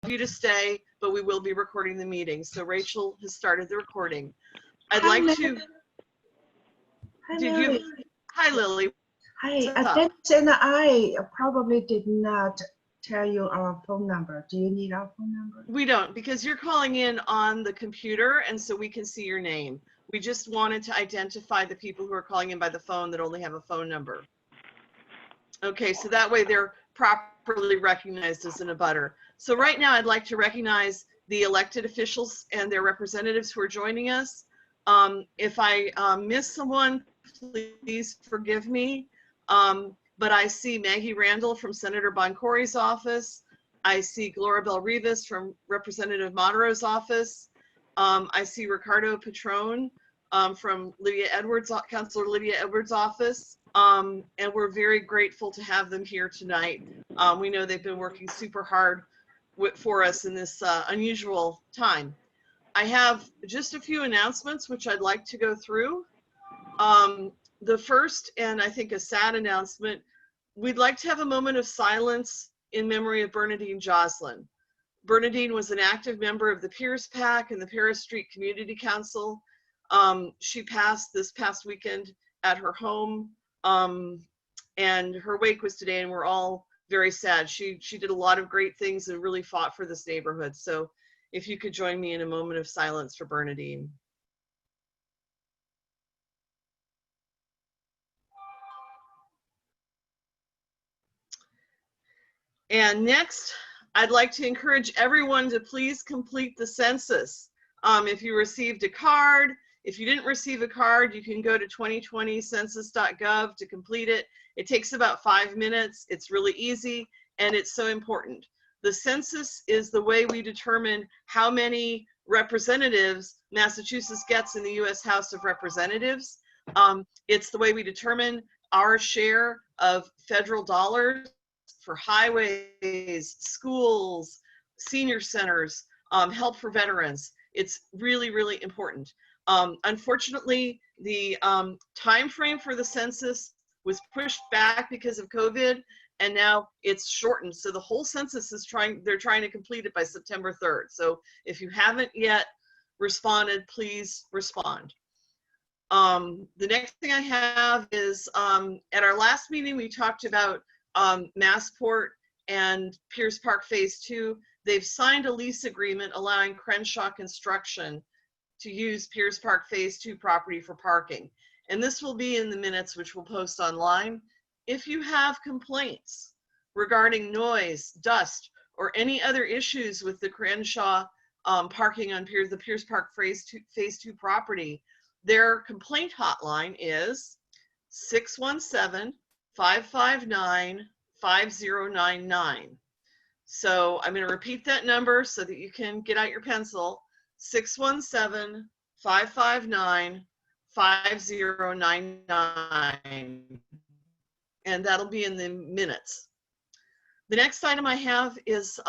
you to stay, but we will be recording the meeting. So Rachel has started the recording. I'd Hi, like to. Hi, Did Mary. you? Hi, Lily. Hi, What's up? Dennis and I probably did not tell you our phone number. Do you need our phone number? We don't, because you're calling in on the computer, and so we can see your name. We just wanted to identify the people who are calling in by the phone that only have a phone number. Okay, so that way they're properly recognized as an abutter. So right now I'd like to recognize the elected officials and their representatives who are joining us. If I miss someone, please forgive me. But I see Maggie Randall from Senator Boncory's office. I see Gloria Bell Rivas from Representative Modero's office. I see Ricardo Patron from Councilor Lydia Edwards' office. And we're very grateful to have them here tonight. We know they've been working super hard for us in this unusual time. I have just a few announcements which I'd like to go through. The first, and I think a sad announcement, we'd like to have a moment of silence in memory of Bernadine Joslin. Bernadine was an active member of the Pierce PAC and the Paris Street Community Council. She passed this past weekend at her home, and her wake was today, and we're all very sad. She did a lot of great things and really fought for this neighborhood. So if you could join me in a moment of silence for Bernadine. And next, I'd like to encourage everyone to please complete the census. If you received a card, if you didn't receive a card, you can go to 2020census.gov to complete it. It takes about 5 minutes. It's really easy, and it's so important. The census is the way we determine how many representatives Massachusetts gets in the U.S. House of Representatives. It's the way we determine our share of federal dollars for highways, schools, senior centers, help for veterans. It's really, really important. Unfortunately, the time frame for the census was pushed back because of COVID, and now it's shortened. So the whole census is they're trying to complete it by September 3rd. So if you haven't yet responded, please respond. The next thing I have is at our last meeting, we talked about Massport and Pierce Park Phase 2. They've signed a lease agreement allowing Crenshaw Construction to use Pierce Park Phase 2 property for parking. And this will be in the minutes, which we'll post online. If you have complaints regarding noise, dust, or any other issues with the Crenshaw parking on the Pierce Park Phase 2 property, their complaint hotline is 617-559-5099. So I'm going to repeat that number so that you can get out your pencil. 617-559-5099. And that'll be in the minutes. The next item I have is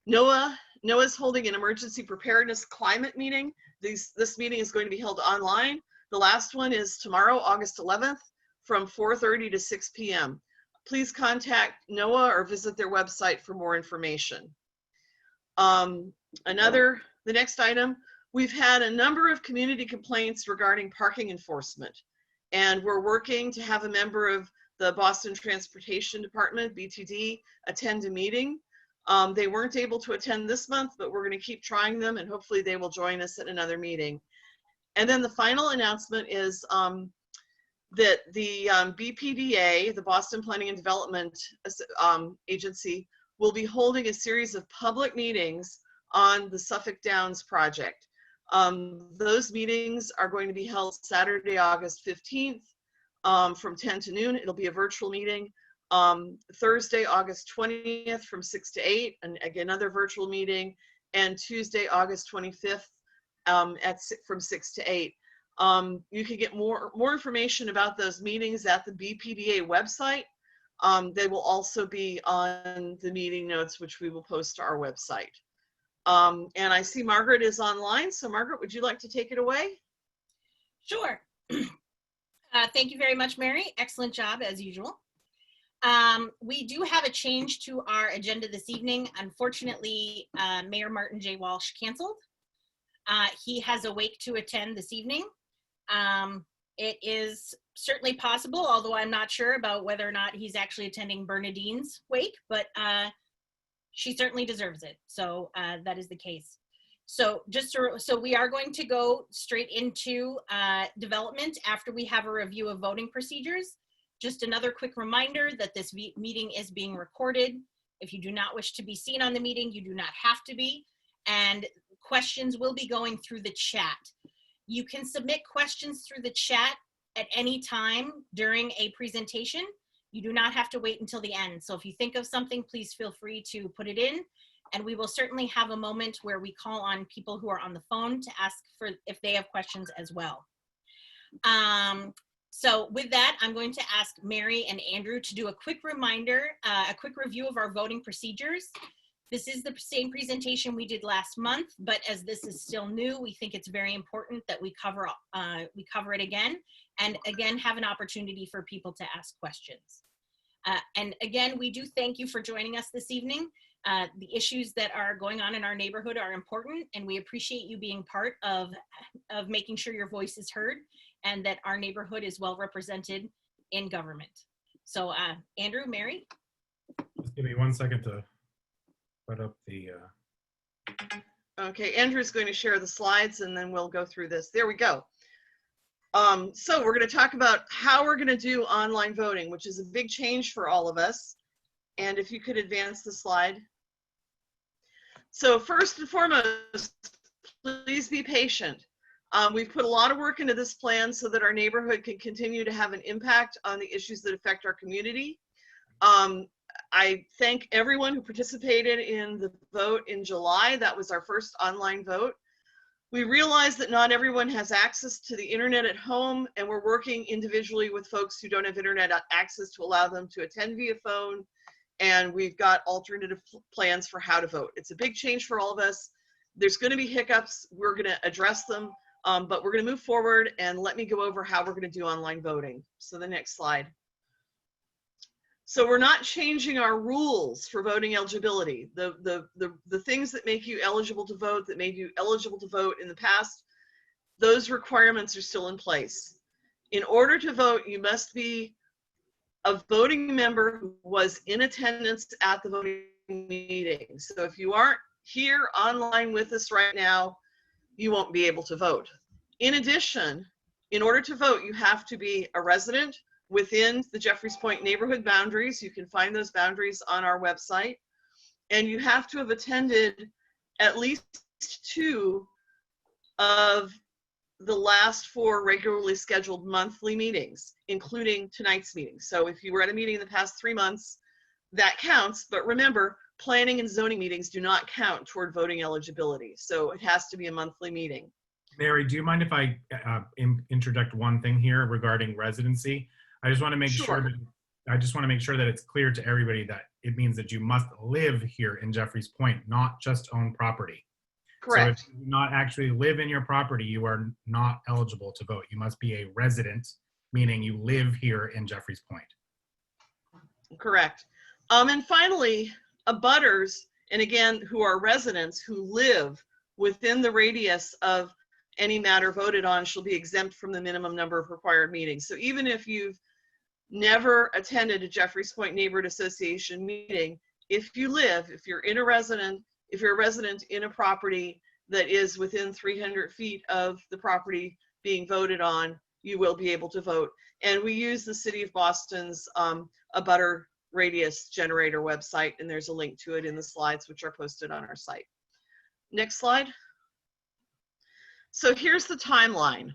NOAA's holding an emergency preparedness climate meeting. This meeting is going to be held online. The last one is tomorrow, August 11th, from 4:30 to 6 p.m. Please contact NOAA or visit their website for more information. The next item, we've had a number of community complaints regarding parking enforcement, and we're working to have a member of the Boston Transportation Department, BTD, attend a meeting. They weren't able to attend this month, but we're going to keep trying them, and hopefully they will join us at another meeting. And then the final announcement is that the BPDA, the Boston Planning and Development Agency, will be holding a series of public meetings on the Suffolk Downs project. Those meetings are going to be held Saturday, August 15th from 10 to noon. It'll be a virtual meeting. Thursday, August 20th from 6 to 8, and again, another virtual meeting, and Tuesday, August 25th from 6 to 8. You can get more information about those meetings at the BPDA website. They will also be on the meeting notes, which we will post to our website. And I see Margaret is online. So Margaret, would you like to take it away? Sure. Thank you very much, Mary. Excellent job as usual. We do have a change to our agenda this evening. Unfortunately, Mayor Martin J. Walsh canceled. He has a wake to attend this evening. It is certainly possible, although I'm not sure about whether or not he's actually attending Bernadine's wake, but she certainly deserves it. So that is the case. So so we are going to go straight into development after we have a review of voting procedures. Just another quick reminder that this meeting is being recorded. If you do not wish to be seen on the meeting, you do not have to be. And questions will be going through the chat. You can submit questions through the chat at any time during a presentation. You do not have to wait until the end. So if you think of something, please feel free to put it in. And we will certainly have a moment where we call on people who are on the phone to ask for if they have questions as well. So with that, I'm going to ask Mary and Andrew to do a quick reminder, a quick review of our voting procedures. This is the same presentation we did last month, but as this is still new, we think it's very important that we cover it again, and again, have an opportunity for people to ask questions. And again, we do thank you for joining us this evening. The issues that are going on in our neighborhood are important, and we appreciate you being part of making sure your voice is heard and that our neighborhood is well represented in government. So Andrew, Mary? Just give me 1 second to put up the... Okay, Andrew's going to share the slides and then we'll go through this. There we go. So we're going to talk about how we're going to do online voting, which is a big change for all of us. And if you could advance the slide. So first and foremost, please be patient. We've put a lot of work into this plan so that our neighborhood can continue to have an impact on the issues that affect our community. I thank everyone who participated in the vote in July. That was our first online vote. We realize that not everyone has access to the internet at home, and we're working individually with folks who don't have internet access to allow them to attend via phone. And we've got alternative plans for how to vote. It's a big change for all of us. There's going to be hiccups. We're going to address them, but we're going to move forward, and let me go over how we're going to do online voting. So the next slide. So we're not changing our rules for voting eligibility. The things that make you eligible to vote, that made you eligible to vote in the past, those requirements are still in place. In order to vote, you must be a voting member who was in attendance at the voting meeting. So if you aren't here online with us right now, you won't be able to vote. In addition, in order to vote, you have to be a resident within the Jeffreys Point neighborhood boundaries. You can find those boundaries on our website. And you have to have attended at least 2 of the last 4 regularly scheduled monthly meetings, including tonight's meeting. So if you were at a meeting in the past 3 months, that counts. But remember, planning and zoning meetings do not count toward voting eligibility. So it has to be a monthly meeting. Mary, do you mind if I interject one thing here regarding residency? I just want to make sure that it's clear to everybody that it means that you must live here in Jeffreys Point, not just own property. Correct. So if you do not actually live in your property, you are not eligible to vote. You must be a resident, meaning you live here in Jeffreys Point. Correct. And finally, abutters, and again, who are residents who live within the radius of any matter voted on, shall be exempt from the minimum number of required meetings. So even if you've never attended a Jeffreys Point Neighborhood Association meeting, if you're a resident in a property that is within 300 feet of the property being voted on, you will be able to vote. And we use the City of Boston's abutter radius generator website, and there's a link to it in the slides, which are posted on our site. Next slide. So here's the timeline.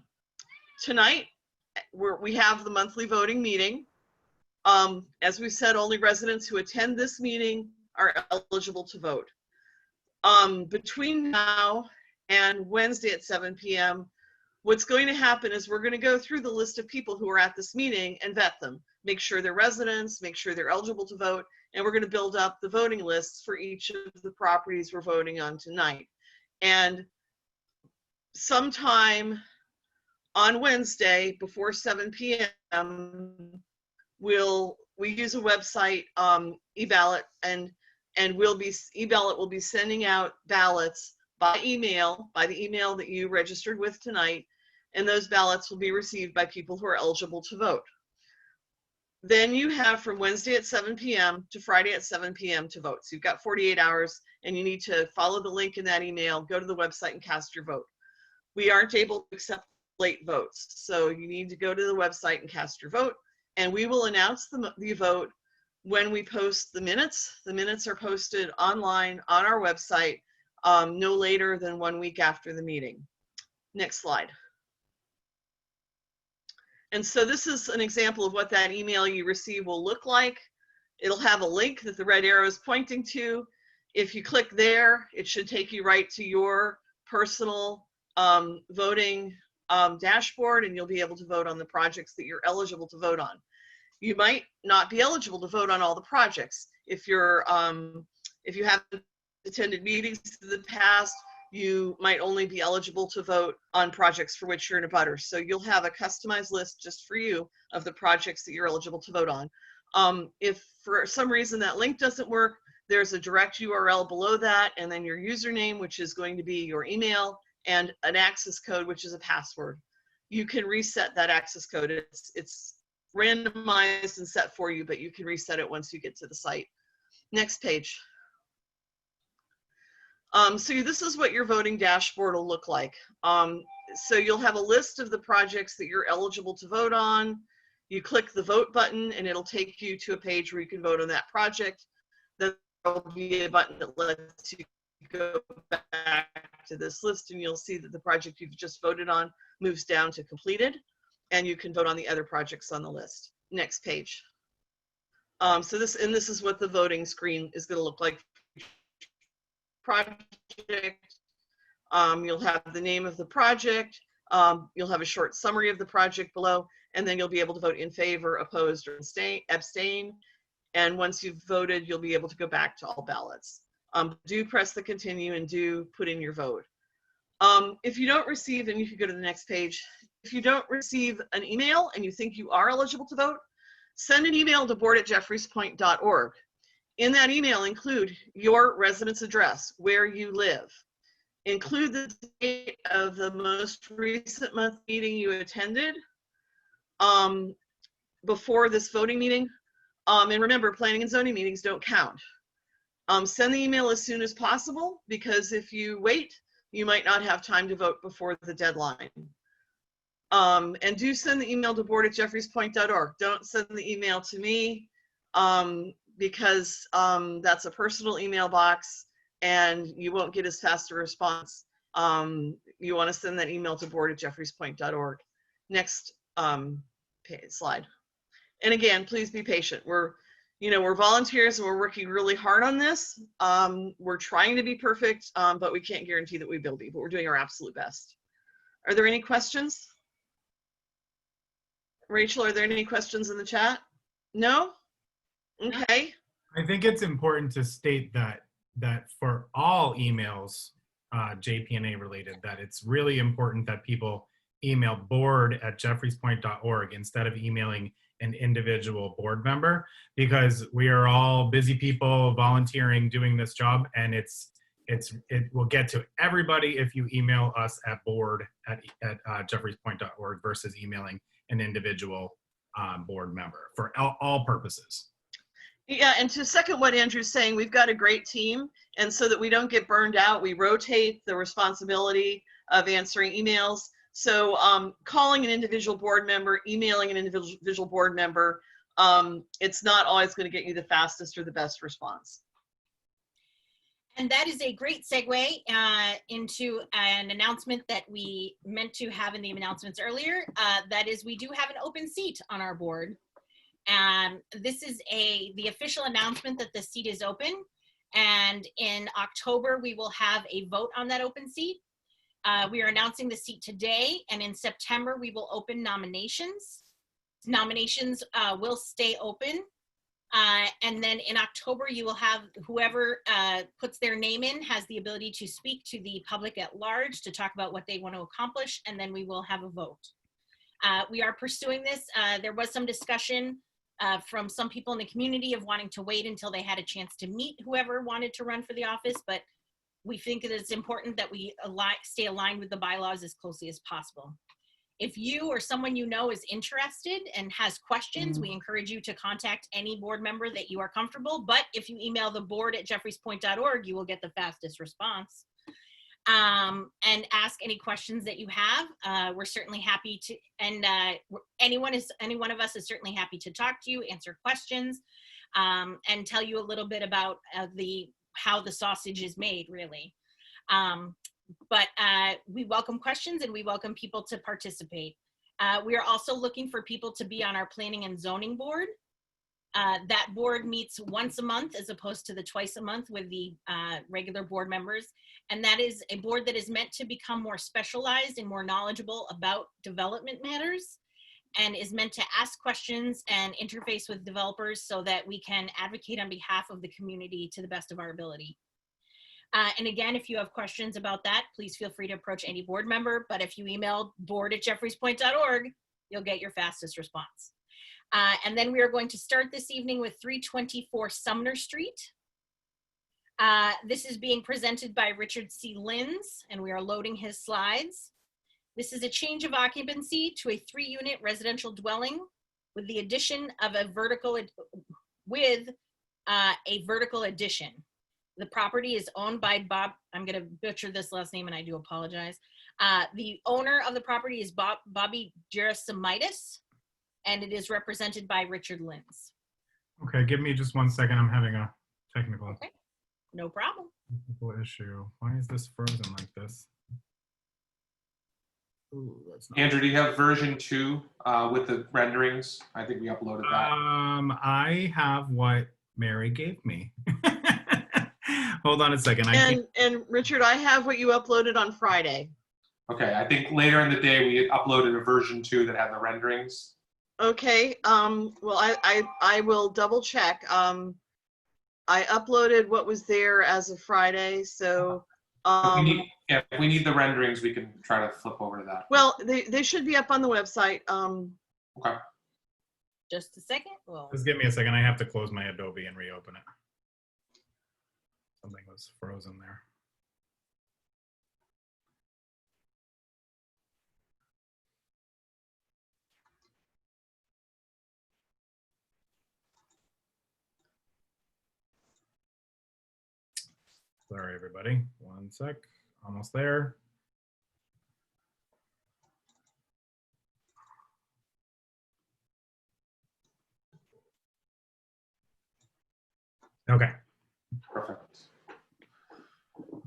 Tonight, we have the monthly voting meeting. As we said, only residents who attend this meeting are eligible to vote. Between now and Wednesday at 7 p.m., what's going to happen is we're going to go through the list of people who are at this meeting and vet them, make sure they're residents, make sure they're eligible to vote, and we're going to build up the voting lists for each of the properties we're voting on tonight. And sometime on Wednesday before 7 p.m., we'll we use a website, eBallot, and eBallot will be sending out ballots by email, by the email that you registered with tonight, and those ballots will be received by people who are eligible to vote. Then you have from Wednesday at 7 p.m. to Friday at 7 p.m. to vote. So you've got 48 hours, and you need to follow the link in that email, go to the website and cast your vote. We aren't able to accept late votes, so you need to go to the website and cast your vote, and we will announce the vote when we post the minutes. The minutes are posted online on our website no later than 1 week after the meeting. Next slide. And so this is an example of what that email you receive will look like. It'll have a link that the red arrow is pointing to. If you click there, it should take you right to your personal voting dashboard, and you'll be able to vote on the projects that you're eligible to vote on. You might not be eligible to vote on all the projects. If you haven't attended meetings in the past, you might only be eligible to vote on projects for which you're in a butter. So you'll have a customized list just for you of the projects that you're eligible to vote on. If for some reason that link doesn't work, there's a direct URL below that, and then your username, which is going to be your email, and an access code, which is a password. You can reset that access code. It's randomized and set for you, but you can reset it once you get to the site. Next page. So this is what your voting dashboard will look like. So you'll have a list of the projects that you're eligible to vote on. You click the vote button and it'll take you to a page where you can vote on that project. Then there'll be a button that lets you go back to this list, and you'll see that the project you've just voted on moves down to completed, and you can vote on the other projects on the list. Next page. So this is what the voting screen is going to look like. Project. You'll have the name of the project. You'll have a short summary of the project below, and then you'll be able to vote in favor, opposed, or abstain. And once you've voted, you'll be able to go back to all ballots. Do press the continue and do put in your vote. If you don't receive, and you can go to the next page, if you don't receive an email and you think you are eligible to vote, send an email to board@jeffreyspoint.org. In that email, include your residence address, where you live. Include the date of the most recent month meeting you attended before this voting meeting. And remember, planning and zoning meetings don't count. Send the email as soon as possible, because if you wait, you might not have time to vote before the deadline. And do send the email to board@jeffreyspoint.org. Don't send the email to me because that's a personal email box and you won't get as fast a response. You want to send that email to board@jeffreyspoint.org. Next slide. And again, please be patient. We're volunteers and we're working really hard on this. We're trying to be perfect, but we can't guarantee that we will be, but we're doing our absolute best. Are there any questions? Rachel, are there any questions in the chat? No? Okay. I think it's important to state that for all emails, JPNA related, that it's really important that people email board@jeffreyspoint.org instead of emailing an individual board member, because we are all busy people volunteering doing this job, and it will get to everybody if you email us at board@jeffreyspoint.org versus emailing an individual board member for all purposes. Yeah, and to second what Andrew's saying, we've got a great team, and so that we don't get burned out, we rotate the responsibility of answering emails. So calling an individual board member, emailing an individual board member, it's not always going to get you the fastest or the best response. And that is a great segue into an announcement that we meant to have in the announcements earlier. That is, we do have an open seat on our board. And this is the official announcement that the seat is open. And in October, we will have a vote on that open seat. We are announcing the seat today, and in September, we will open nominations. Nominations will stay open. And then in October, you will have whoever puts their name in has the ability to speak to the public at large to talk about what they want to accomplish, and then we will have a vote. We are pursuing this. There was some discussion from some people in the community of wanting to wait until they had a chance to meet whoever wanted to run for the office, but we think that it's important that we stay aligned with the bylaws as closely as possible. If you or someone you know is interested and has questions, we encourage you to contact any board member that you are comfortable. But if you email the board@jeffreyspoint.org, you will get the fastest response. And ask any questions that you have. We're certainly happy to, and any one of us is certainly happy to talk to you, answer questions, and tell you a little bit about how the sausage is made, really. But we welcome questions and we welcome people to participate. We are also looking for people to be on our planning and zoning board. That board meets once a month as opposed to the twice a month with the regular board members. And that is a board that is meant to become more specialized and more knowledgeable about development matters, and is meant to ask questions and interface with developers so that we can advocate on behalf of the community to the best of our ability. And again, if you have questions about that, please feel free to approach any board member. But if you email board@jeffreyspoint.org, you'll get your fastest response. And then we are going to start this evening with 324 Sumner Street. This is being presented by Richard C. Linz, and we are loading his slides. This is a change of occupancy to a 3-unit residential dwelling with the addition of a vertical addition. The property is owned by Bob. I'm going to butcher this last name and I do apologize. The owner of the property is Bobby Gerasimitis, and it is represented by Richard Linz. Okay, give me just 1 second. I'm having a technical No problem. issue. Why is this frozen like this? Ooh, that's not Andrew, do you have version 2 with the renderings? I think we uploaded that. I have what Mary gave me. Hold on a second. And Richard, I have what you uploaded on Friday. Okay, I think later in the day we had uploaded a version 2 that had the renderings. Okay, well, I will double check. I uploaded what was there as of Friday, so. If we need the renderings, we can try to flip over to that. Well, they should be up on the website. Okay. Just a second. Well, Just give me a second. I have to close my Adobe and reopen it. Something was frozen there. Sorry, everybody. 1 sec. Almost there. Okay. Perfect.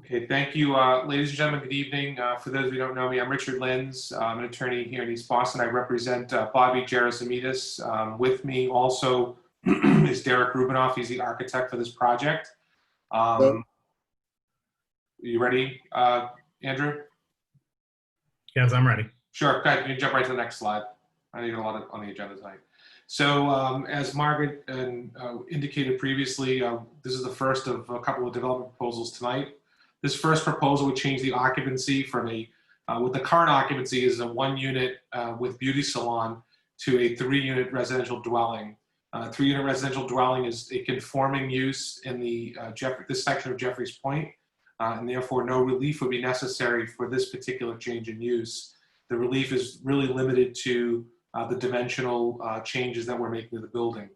Okay, thank you, ladies and gentlemen. Good evening. For those who don't know me, I'm Richard Linz. I'm an attorney here in East Boston. I represent Bobby Gerasimitis. With me also is Derek Rubinoff. He's the architect for this project. You ready, Andrew? Yes, I'm ready. Sure. Go ahead. You can jump right to the next slide. I need a lot on the agenda tonight. So as Margaret indicated previously, this is the first of a couple of development proposals tonight. This first proposal would change the occupancy from what the current occupancy is, a 1-unit with beauty salon, to a 3-unit residential dwelling. 3-unit residential dwelling is a conforming use in this section of Jeffreys Point, and therefore no relief would be necessary for this particular change in use. The relief is really limited to the dimensional changes that we're making to the building.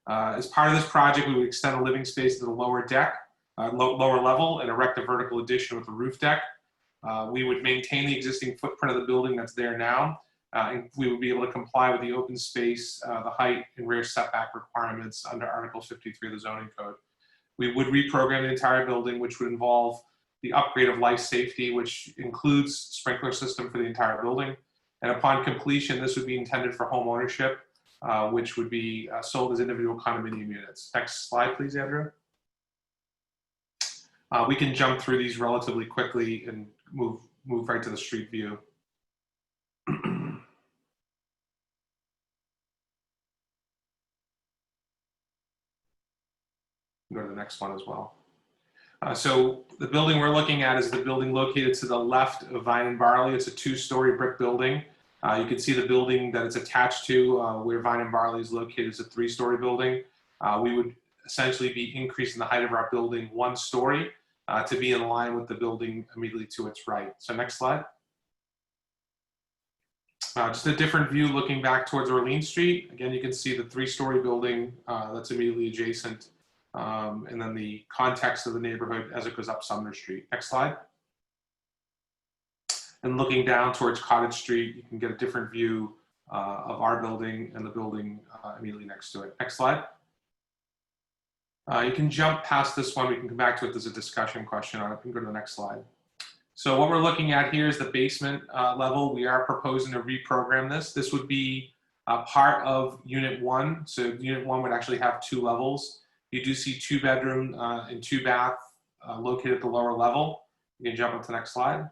As part of this project, we would extend a living space to the lower deck, lower level, and erect a vertical addition with a roof deck. We would maintain the existing footprint of the building that's there now, and we would be able to comply with the open space, the height and rear setback requirements under Article 53 of the zoning code. We would reprogram the entire building, which would involve the upgrade of life safety, which includes sprinkler system for the entire building. And upon completion, this would be intended for home ownership, which would be sold as individual condominium units. Next slide, please, Andrew. We can jump through these relatively quickly and move right to the street view. Go to the next one as well. So the building we're looking at is the building located to the left of Vine and Barley. It's a 2-story brick building. You can see the building that it's attached to, where Vine and Barley is located, is a 3-story building. We would essentially be increasing the height of our building 1 story to be in line with the building immediately to its right. So next slide. Just a different view looking back towards Orleans Street. Again, you can see the 3-story building that's immediately adjacent, and then the context of the neighborhood as it goes up Sumner Street. Next slide. And looking down towards Cottage Street, you can get a different view of our building and the building immediately next to it. Next slide. You can jump past this one. We can come back to it. There's a discussion question on it. You can go to the next slide. So what we're looking at here is the basement level. We are proposing to reprogram this. This would be part of Unit 1. So Unit 1 would actually have 2 levels. You do see 2-bedroom and 2-bath located at the lower level. You can jump up to the next slide.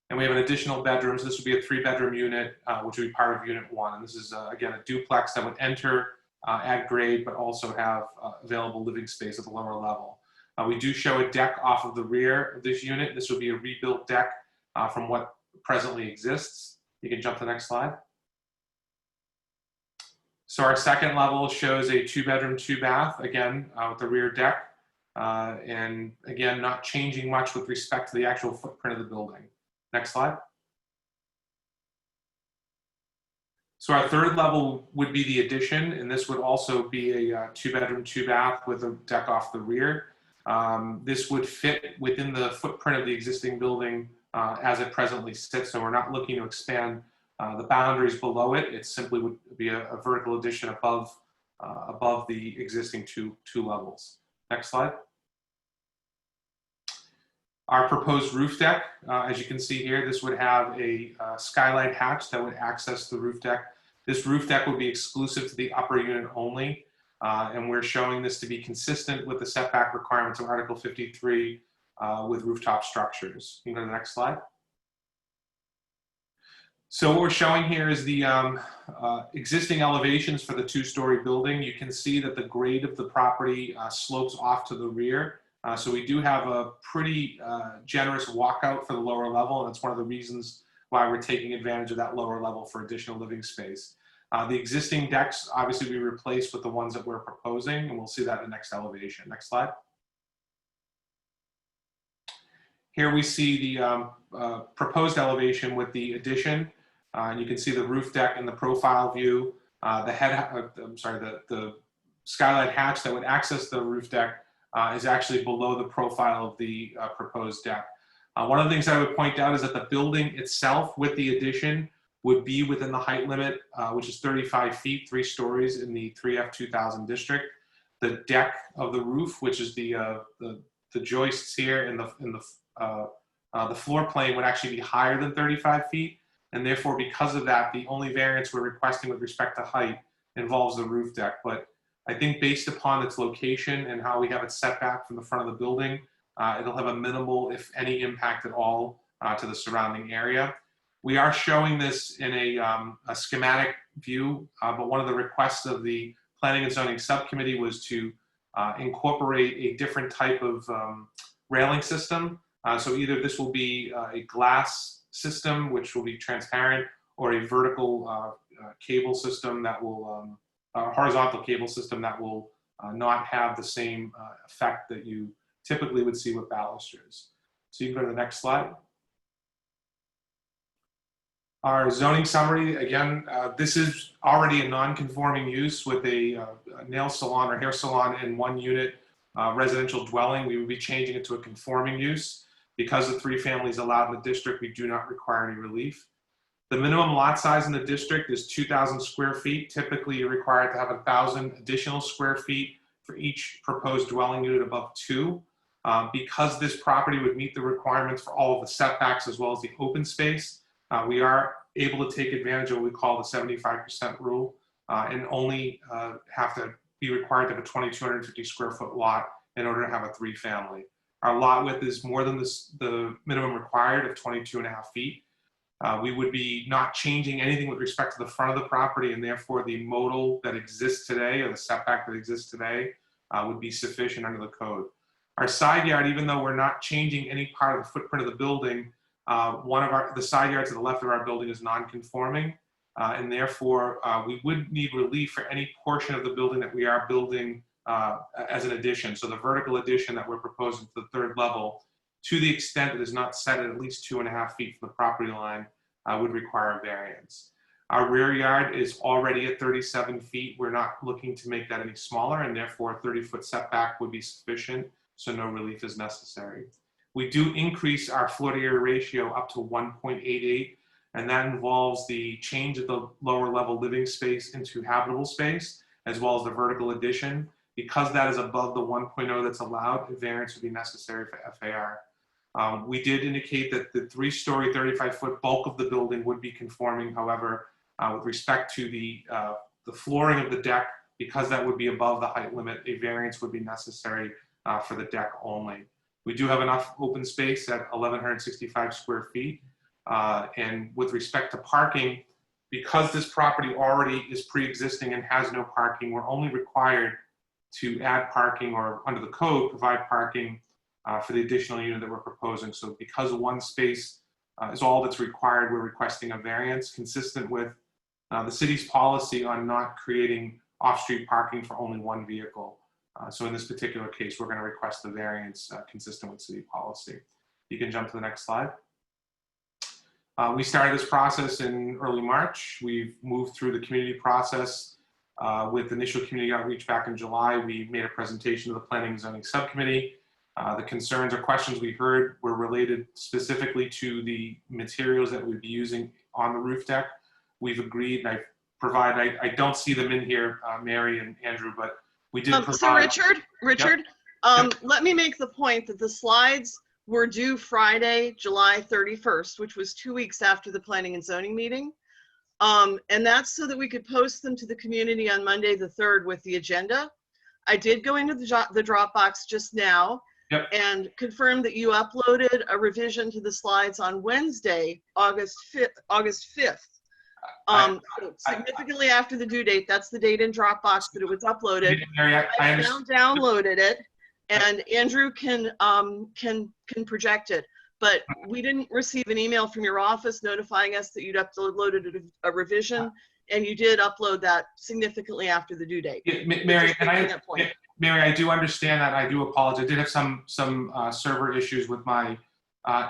And we have an additional bedroom. So this would be a 3-bedroom unit, which would be part of Unit 1. And this is, again, a duplex that would enter at grade, but also have available living space at the lower level. We do show a deck off of the rear of this unit. This would be a rebuilt deck from what presently exists. You can jump to the next slide. So our second level shows a 2-bedroom, 2-bath, again, with the rear deck. And again, not changing much with respect to the actual footprint of the building. Next slide. So our third level would be the addition, and this would also be a 2-bedroom, 2-bath with a deck off the rear. This would fit within the footprint of the existing building as it presently sits, so we're not looking to expand the boundaries below it. It simply would be a vertical addition above the existing two levels. Next slide. Our proposed roof deck, as you can see here, this would have a skylight hatch that would access the roof deck. This roof deck would be exclusive to the upper unit only, and we're showing this to be consistent with the setback requirements of Article 53 with rooftop structures. You can go to the next slide. So what we're showing here is the existing elevations for the 2-story building. You can see that the grade of the property slopes off to the rear. So we do have a pretty generous walkout for the lower level, and that's one of the reasons why we're taking advantage of that lower level for additional living space. The existing decks, obviously, we replaced with the ones that we're proposing, and we'll see that in the next elevation. Next slide. Here we see the proposed elevation with the addition, and you can see the roof deck in the profile view. The skylight hatch that would access the roof deck is actually below the profile of the proposed deck. One of the things I would point out is that the building itself with the addition would be within the height limit, which is 35 feet, 3 stories in the 3F 2000 district. The deck of the roof, which is the joists here and the floor plane would actually be higher than 35 feet. And therefore, because of that, the only variance we're requesting with respect to height involves the roof deck. But I think based upon its location and how we have it set back from the front of the building, it'll have a minimal, if any, impact at all to the surrounding area. We are showing this in a schematic view, but one of the requests of the Planning and Zoning Subcommittee was to incorporate a different type of railing system. So either this will be a glass system, which will be transparent, or a vertical cable system that will horizontal cable system that will not have the same effect that you typically would see with balusters. So you can go to the next slide. Our zoning summary, again, this is already a non-conforming use with a nail salon or hair salon in 1 unit residential dwelling. We would be changing it to a conforming use. Because the 3 families allowed in the district, we do not require any relief. The minimum lot size in the district is 2,000 square feet. Typically, you're required to have 1,000 additional square feet for each proposed dwelling unit above 2. Because this property would meet the requirements for all of the setbacks as well as the open space, we are able to take advantage of what we call the 75% rule and only have to be required to have a 2,250 square foot lot in order to have a 3-family. Our lot width is more than the minimum required of 22.5 feet. We would be not changing anything with respect to the front of the property, and therefore the modal that exists today or the setback that exists today would be sufficient under the code. Our side yard, even though we're not changing any part of the footprint of the building, The side yard to the left of our building is non-conforming, and therefore we would need relief for any portion of the building that we are building as an addition. So the vertical addition that we're proposing to the third level, to the extent it is not set at least 2.5 feet from the property line, would require a variance. Our rear yard is already at 37 feet. We're not looking to make that any smaller, and therefore a 30-foot setback would be sufficient, so no relief is necessary. We do increase our floor to area ratio up to 1.88, and that involves the change of the lower level living space into habitable space, as well as the vertical addition. Because that is above the 1.0 that's allowed, a variance would be necessary for FAR. We did indicate that the 3-story, 35-foot bulk of the building would be conforming. However, with respect to the flooring of the deck, because that would be above the height limit, a variance would be necessary for the deck only. We do have enough open space at 1,165 square feet. And with respect to parking, because this property already is pre-existing and has no parking, we're only required to add parking, or under the code, provide parking for the additional unit that we're proposing. So because one space is all that's required, we're requesting a variance consistent with the city's policy on not creating off-street parking for only one vehicle. So in this particular case, we're going to request the variance consistent with city policy. You can jump to the next slide. We started this process in early March. We've moved through the community process with initial community outreach back in July. We made a presentation to the Planning and Zoning Subcommittee. The concerns or questions we heard were related specifically to the materials that we'd be using on the roof deck. We've agreed, and I don't see them in here, Mary and Andrew, but we did provide. So Richard, let me make the point that the slides were due Friday, July 31st, which was 2 weeks after the Planning and Zoning meeting. And that's so that we could post them to the community on Monday the 3rd with the agenda. I did go into the Dropbox just now. Yep. And confirm that you uploaded a revision to the slides on Wednesday, August 5th. So significantly after the due date. That's the date in Dropbox that it was uploaded. I now downloaded it, and Andrew can project it. But we didn't receive an email from your office notifying us that you'd uploaded a revision, and you did upload that significantly after the due date. Yeah, Mary, I do understand that. I do apologize. I did have some server issues with my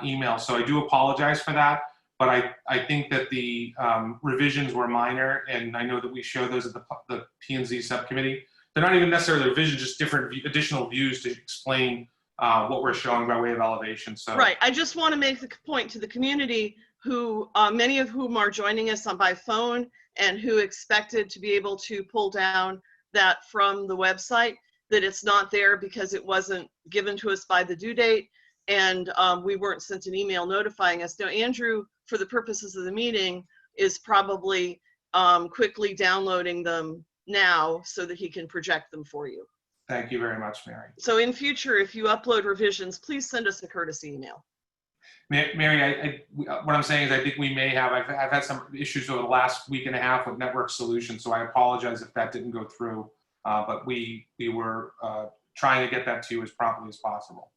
email, so I do apologize for that. But I think that the revisions were minor, and I know that we show those at the P&Z subcommittee. They're not even necessarily revisions, just different additional views to explain what we're showing by way of elevation. So right. I just want to make the point to the community, who many of whom are joining us by phone and who expected to be able to pull down that from the website, that it's not there because it wasn't given to us by the due date, and we weren't sent an email notifying us. Now, Andrew, for the purposes of the meeting, is probably quickly downloading them now so that he can project them for you. Thank you very much, Mary. So in future, if you upload revisions, please send us a courtesy email. Mary, what I'm saying is I think we may have, I've had some issues over the last week and a half with network solutions, so I apologize if that didn't go through, but we were trying to get that to you as promptly as possible.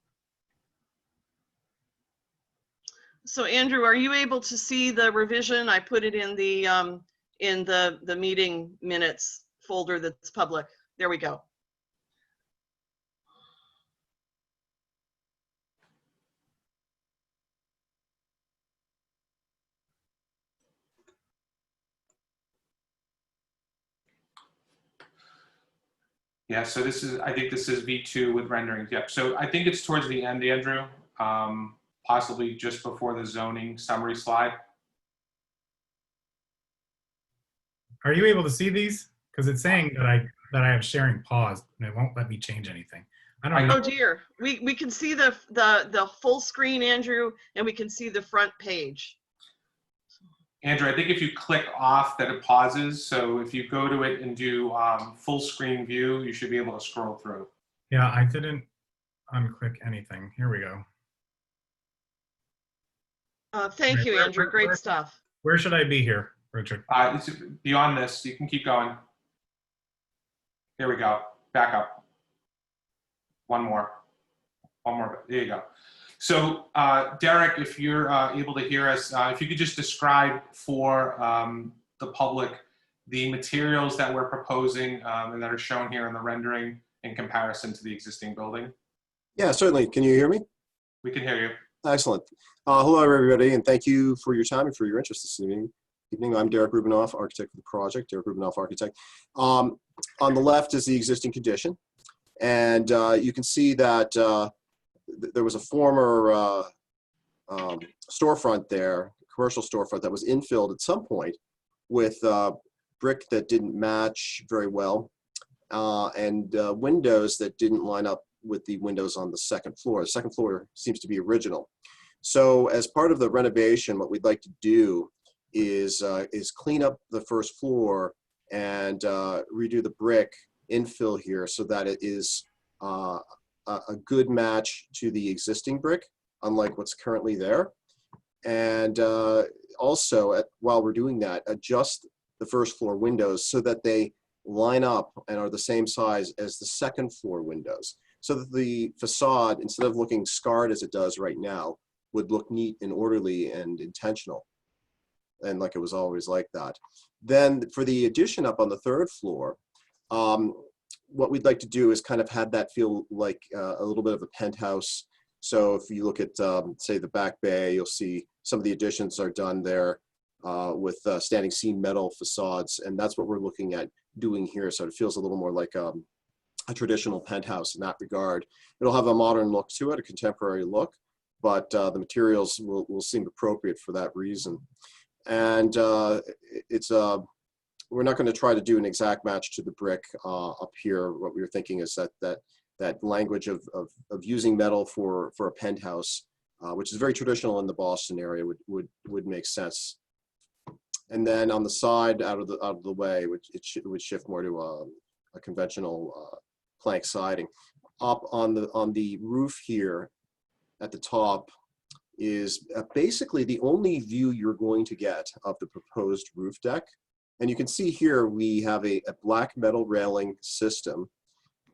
So Andrew, are you able to see the revision? I put it in the meeting minutes folder that's public. There we go. Yeah, so this is, I think this is V2 with renderings. Yep. So I think it's towards the end, Andrew, possibly just before the zoning summary slide. Are you able to see these? Because it's saying that I have sharing paused and it won't let me change anything. I don't know. Oh dear, we can see the full screen, Andrew, and we can see the front page. Andrew, I think if you click off that it pauses. So if you go to it and do full screen view, you should be able to scroll through. Yeah, I didn't unclick anything. Here we go. Thank you, Andrew. Great stuff. Where should I be here, Richard? It's beyond this. You can keep going. There we go. Back up. One more. There you go. So Derek, if you're able to hear us, if you could just describe for the public the materials that we're proposing and that are shown here in the rendering in comparison to the existing building. Yeah, certainly. Can you hear me? We can hear you. Excellent. Hello, everybody, and thank you for your time and for your interest this evening. I'm Derek Rubinoff, architect for the project, Derek Rubinoff, architect. On the left is the existing condition, and you can see that there was a former storefront there, commercial storefront, that was infilled at some point with brick that didn't match very well, and windows that didn't line up with the windows on the second floor. The second floor seems to be original. So as part of the renovation, what we'd like to do is clean up the first floor and redo the brick infill here so that it is a good match to the existing brick, unlike what's currently there. And also, while we're doing that, adjust the first floor windows so that they line up and are the same size as the second floor windows, so that the facade, instead of looking scarred as it does right now, would look neat and orderly and intentional, and like it was always like that. Then for the addition up on the third floor, what we'd like to do is kind of have that feel like a little bit of a penthouse. So if you look at, say, the back bay, you'll see some of the additions are done there with standing seam metal facades, and that's what we're looking at doing here. So it feels a little more like a traditional penthouse in that regard. It'll have a modern look to it, a contemporary look, but the materials will seem appropriate for that reason. And we're not going to try to do an exact match to the brick up here. What we were thinking is that language of using metal for a penthouse, which is very traditional in the Boston area, would make sense. And then on the side, out of the way, it would shift more to a conventional plank siding. Up on the roof here at the top is basically the only view you're going to get of the proposed roof deck. And you can see here we have a black metal railing system,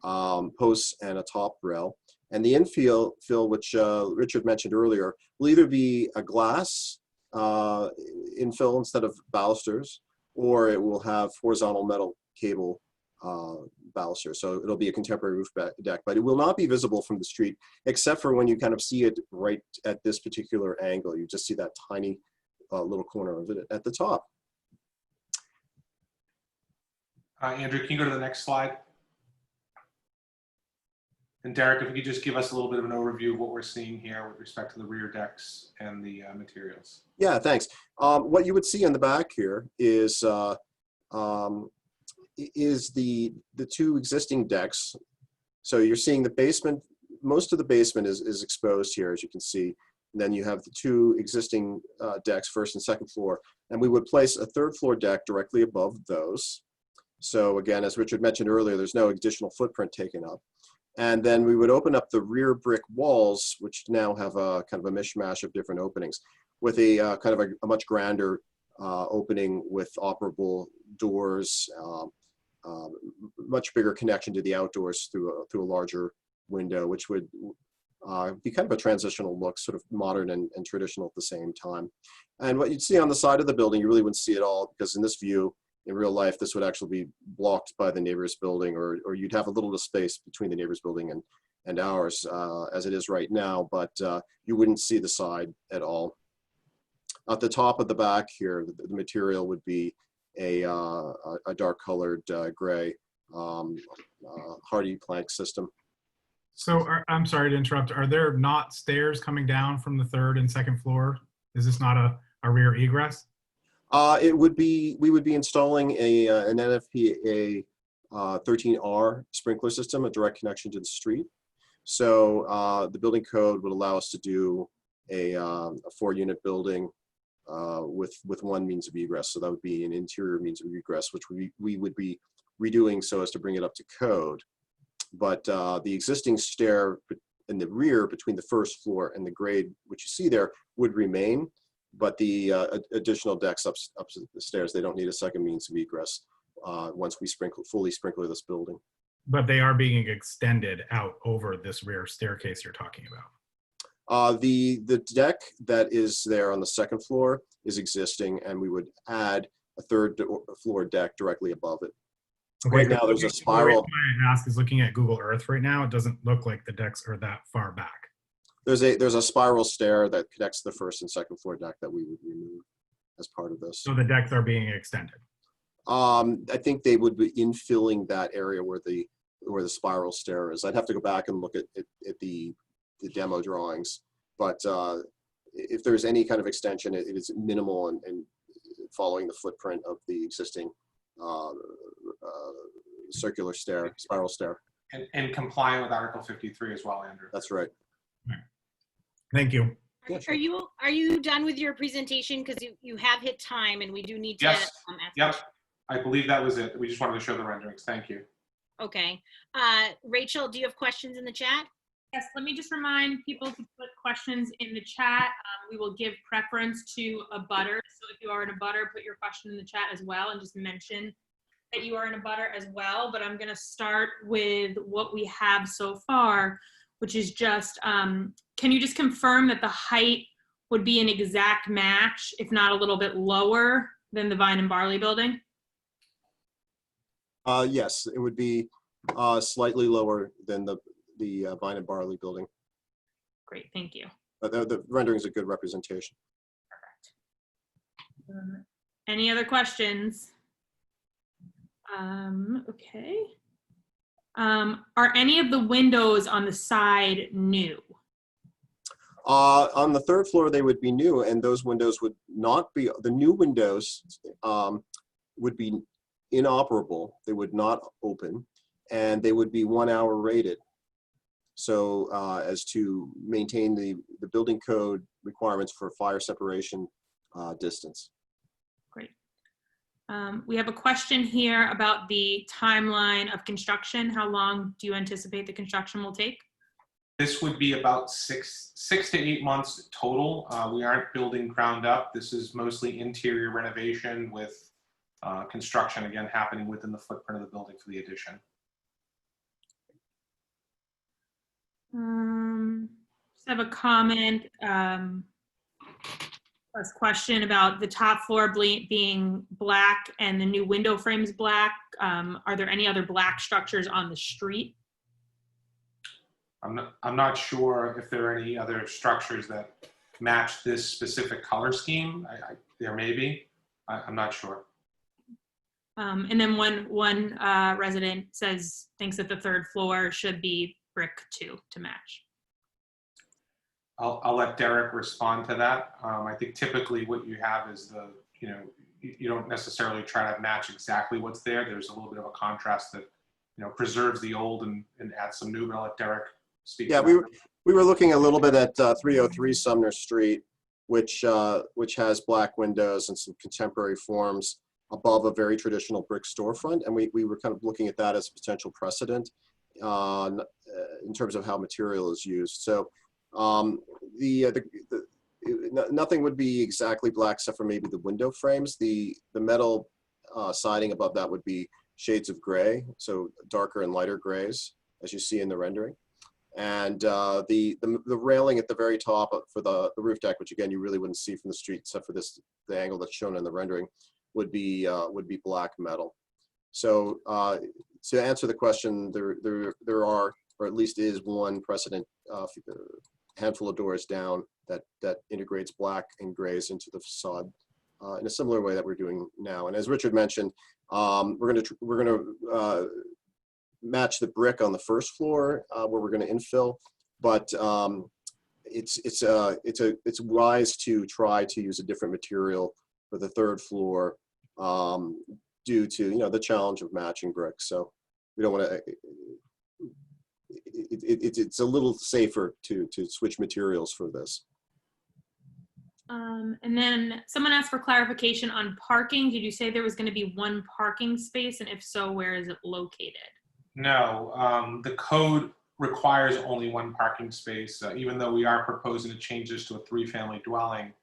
posts and a top rail. And the infill, which Richard mentioned earlier, will either be a glass infill instead of balusters, or it will have horizontal metal cable baluster. So it'll be a contemporary roof deck, but it will not be visible from the street, except for when you kind of see it right at this particular angle. You just see that tiny little corner of it at the top. Andrew, can you go to the next slide? And Derek, if you could just give us a little bit of an overview of what we're seeing here with respect to the rear decks and the materials. Yeah, thanks. What you would see on the back here is the two existing decks. So you're seeing the basement, most of the basement is exposed here, as you can see. And then you have the two existing decks, first and second floor. And we would place a third floor deck directly above those. So again, as Richard mentioned earlier, there's no additional footprint taken up. And then we would open up the rear brick walls, which now have a kind of a mishmash of different openings, with a kind of a much grander opening with operable doors, much bigger connection to the outdoors through a larger window, which would be kind of a transitional look, sort of modern and traditional at the same time. And what you'd see on the side of the building, you really wouldn't see it all, because in this view, in real life, this would actually be blocked by the neighbor's building, or you'd have a little bit of space between the neighbor's building and ours, as it is right now, but you wouldn't see the side at all. At the top of the back here, the material would be a dark colored gray hardy plank system. So I'm sorry to interrupt. Are there not stairs coming down from the third and second floor? Is this not a rear egress? It would be, we would be installing an NFPA 13R sprinkler system, a direct connection to the street. So the building code would allow us to do a 4-unit building with one means of egress. So that would be an interior means of egress, which we would be redoing so as to bring it up to code. But the existing stair in the rear between the first floor and the grade, which you see there, would remain. But the additional decks up the stairs, they don't need a second means of egress once we fully sprinkler this building. But they are being extended out over this rear staircase you're talking about. The deck that is there on the second floor is existing, and we would add a third floor deck directly above it. Okay, Right now, there's a spiral. The reason why I ask is looking at Google Earth right now, it doesn't look like the decks are that far back. There's a spiral stair that connects the first and second floor deck that we would remove as part of this. So the decks are being extended. I think they would be infilling that area where the spiral stair is. I'd have to go back and look at the demo drawings, but if there's any kind of extension, it is minimal and following the footprint of the existing circular stair, spiral stair. And complying with Article 53 as well, Andrew. That's right. Thank you. Yeah, sure. Are you done with your presentation? Because you have hit time, and we do need to. Yes. Ask Yep. I believe that was it. We just wanted to show the renderings. Thank you. Okay. Rachel, do you have questions in the chat? Yes, let me just remind people to put questions in the chat. We will give preference to a butter. So if you are in a butter, put your question in the chat as well and just mention that you are in a butter as well. But I'm going to start with what we have so far, which is just, can you just confirm that the height would be an exact match, if not a little bit lower than the Vine and Barley building? Yes, it would be slightly lower than the Vine and Barley building. Great, thank you. The rendering is a good representation. Any other questions? Okay. Are any of the windows on the side new? On the third floor, they would be new, and those windows would not be, the new windows would be inoperable. They would not open, and they would be 1 hour rated. So as to maintain the building code requirements for fire separation distance. Great. We have a question here about the timeline of construction. How long do you anticipate the construction will take? This would be about six to 8 months total. We aren't building ground up. This is mostly interior renovation with construction, again, happening within the footprint of the building for the addition. Just have a comment, a question about the top floor being black and the new window frames black. Are there any other black structures on the street? I'm not sure if there are any other structures that match this specific color scheme. There may be. I'm not sure. And then one resident thinks that the third floor should be brick too to match. I'll let Derek respond to that. I think typically what you have is you don't necessarily try to match exactly what's there. There's a little bit of a contrast that, preserves the old and adds some new, but I'll let Derek speak. Yeah, we were looking a little bit at 303 Sumner Street, which has black windows and some contemporary forms above a very traditional brick storefront, and we were kind of looking at that as a potential precedent in terms of how material is used. So nothing would be exactly black except for maybe the window frames. The metal siding above that would be shades of gray, so darker and lighter grays, as you see in the rendering. And the railing at the very top for the roof deck, which again you really wouldn't see from the street except for the angle that's shown in the rendering, would be black metal. So to answer the question, there are, or at least is, one precedent, handful of doors down that integrates black and grays into the facade in a similar way that we're doing now. And as Richard mentioned, we're gonna match the brick on the first floor where we're going to infill, but it's wise to try to use a different material for the third floor due to the challenge of matching bricks. So we don't want to. It's a little safer to switch materials for this. And then someone asked for clarification on parking. Did you say there was going to be one parking space, and if so, where is it located? No, the code requires only one parking space, even though we are proposing to change this to a 3-family dwelling.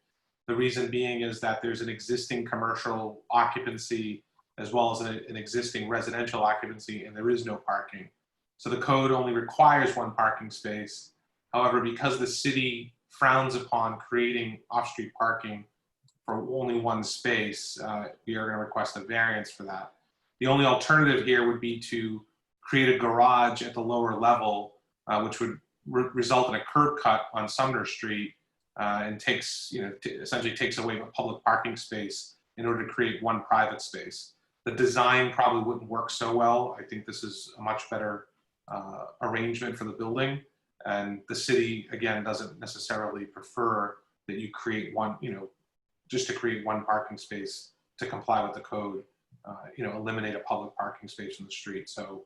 The reason being is that there's an existing commercial occupancy as well as an existing residential occupancy, and there is no parking. So the code only requires one parking space. However, because the city frowns upon creating off-street parking for only one space, we are going to request a variance for that. The only alternative here would be to create a garage at the lower level, which would result in a curb cut on Sumner Street, and takes, essentially takes away a public parking space in order to create one private space. The design probably wouldn't work so well. I think this is a much better arrangement for the building. And the city, again, doesn't necessarily prefer that you create one, just to create one parking space to comply with the code, eliminate a public parking space in the street. So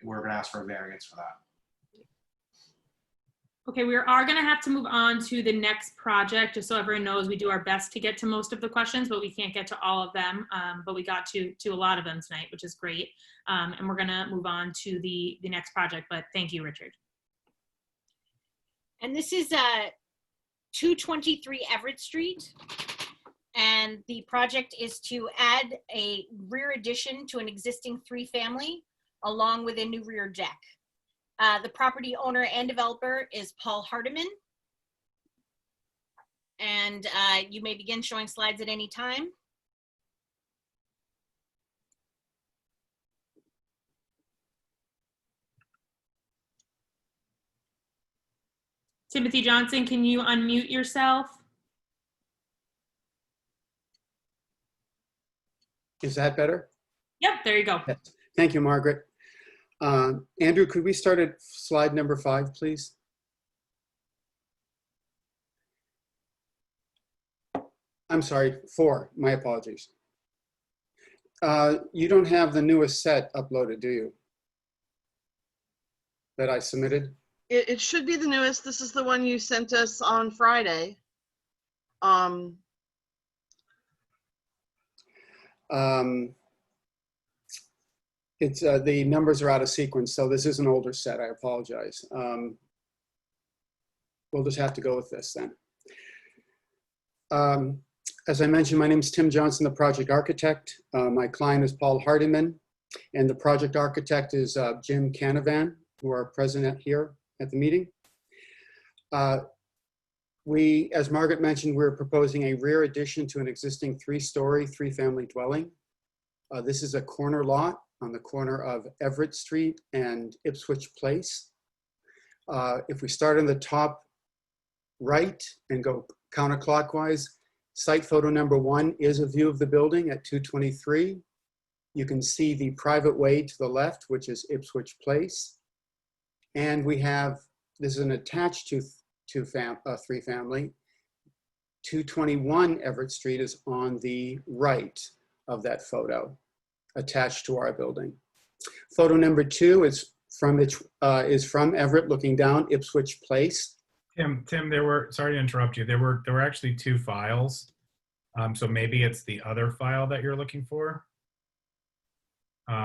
we're going to ask for a variance for that. Okay, we are going to have to move on to the next project, just so everyone knows we do our best to get to most of the questions, but we can't get to all of them. But we got to a lot of them tonight, which is great. And we're going to move on to the next project, but thank you, Richard. And this is 223 Everett Street. And the project is to add a rear addition to an existing 3-family along with a new rear deck. The property owner and developer is Paul Hardiman. And you may begin showing slides at any time. Timothy Johnson, can you unmute yourself? Is that better? Yep, there you go. Yes. Thank you, Margaret. Andrew, could we start at slide number 5, please? I'm sorry, 4, my apologies. You don't have the newest set uploaded, do you? That I submitted? It should be the newest. This is the one you sent us on Friday. It's the numbers are out of sequence, so this is an older set. I apologize. We'll just have to go with this then. As I mentioned, my name is Tim Johnson, the project architect. My client is Paul Hardiman, and the project architect is Jim Canavan, who are present here at the meeting. As Margaret mentioned, we're proposing a rear addition to an existing 3-story, 3-family dwelling. This is a corner lot on the corner of Everett Street and Ipswich Place. If we start on the top right and go counterclockwise, site photo number 1 is a view of the building at 223. You can see the private way to the left, which is Ipswich Place. And we have, this is an attached to 3-family. 221 Everett Street is on the right of that photo, attached to our building. Photo number 2 is from Everett looking down Ipswich Place. Tim, there were, sorry to interrupt you. There were actually 2 files. So maybe it's the other file that you're looking for.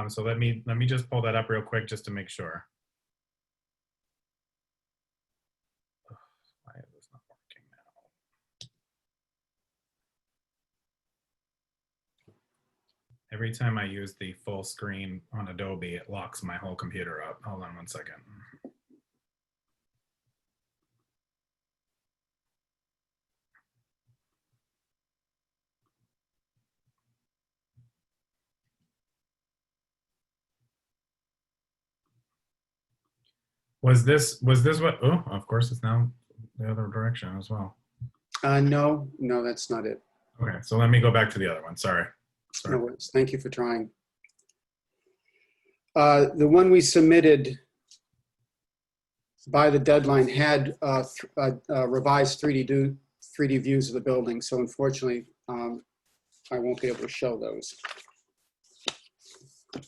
So let me just pull that up real quick just to make sure. Why is this not working now? Every time I use the full screen on Adobe, it locks my whole computer up. Hold on one second. Was this what, oh, of course it's now the other direction as well. No, that's not it. Okay, so let me go back to the other one, sorry. No worries. Thank you for trying. The one we submitted by the deadline had revised 3D views of the building, so unfortunately, I won't be able to show those.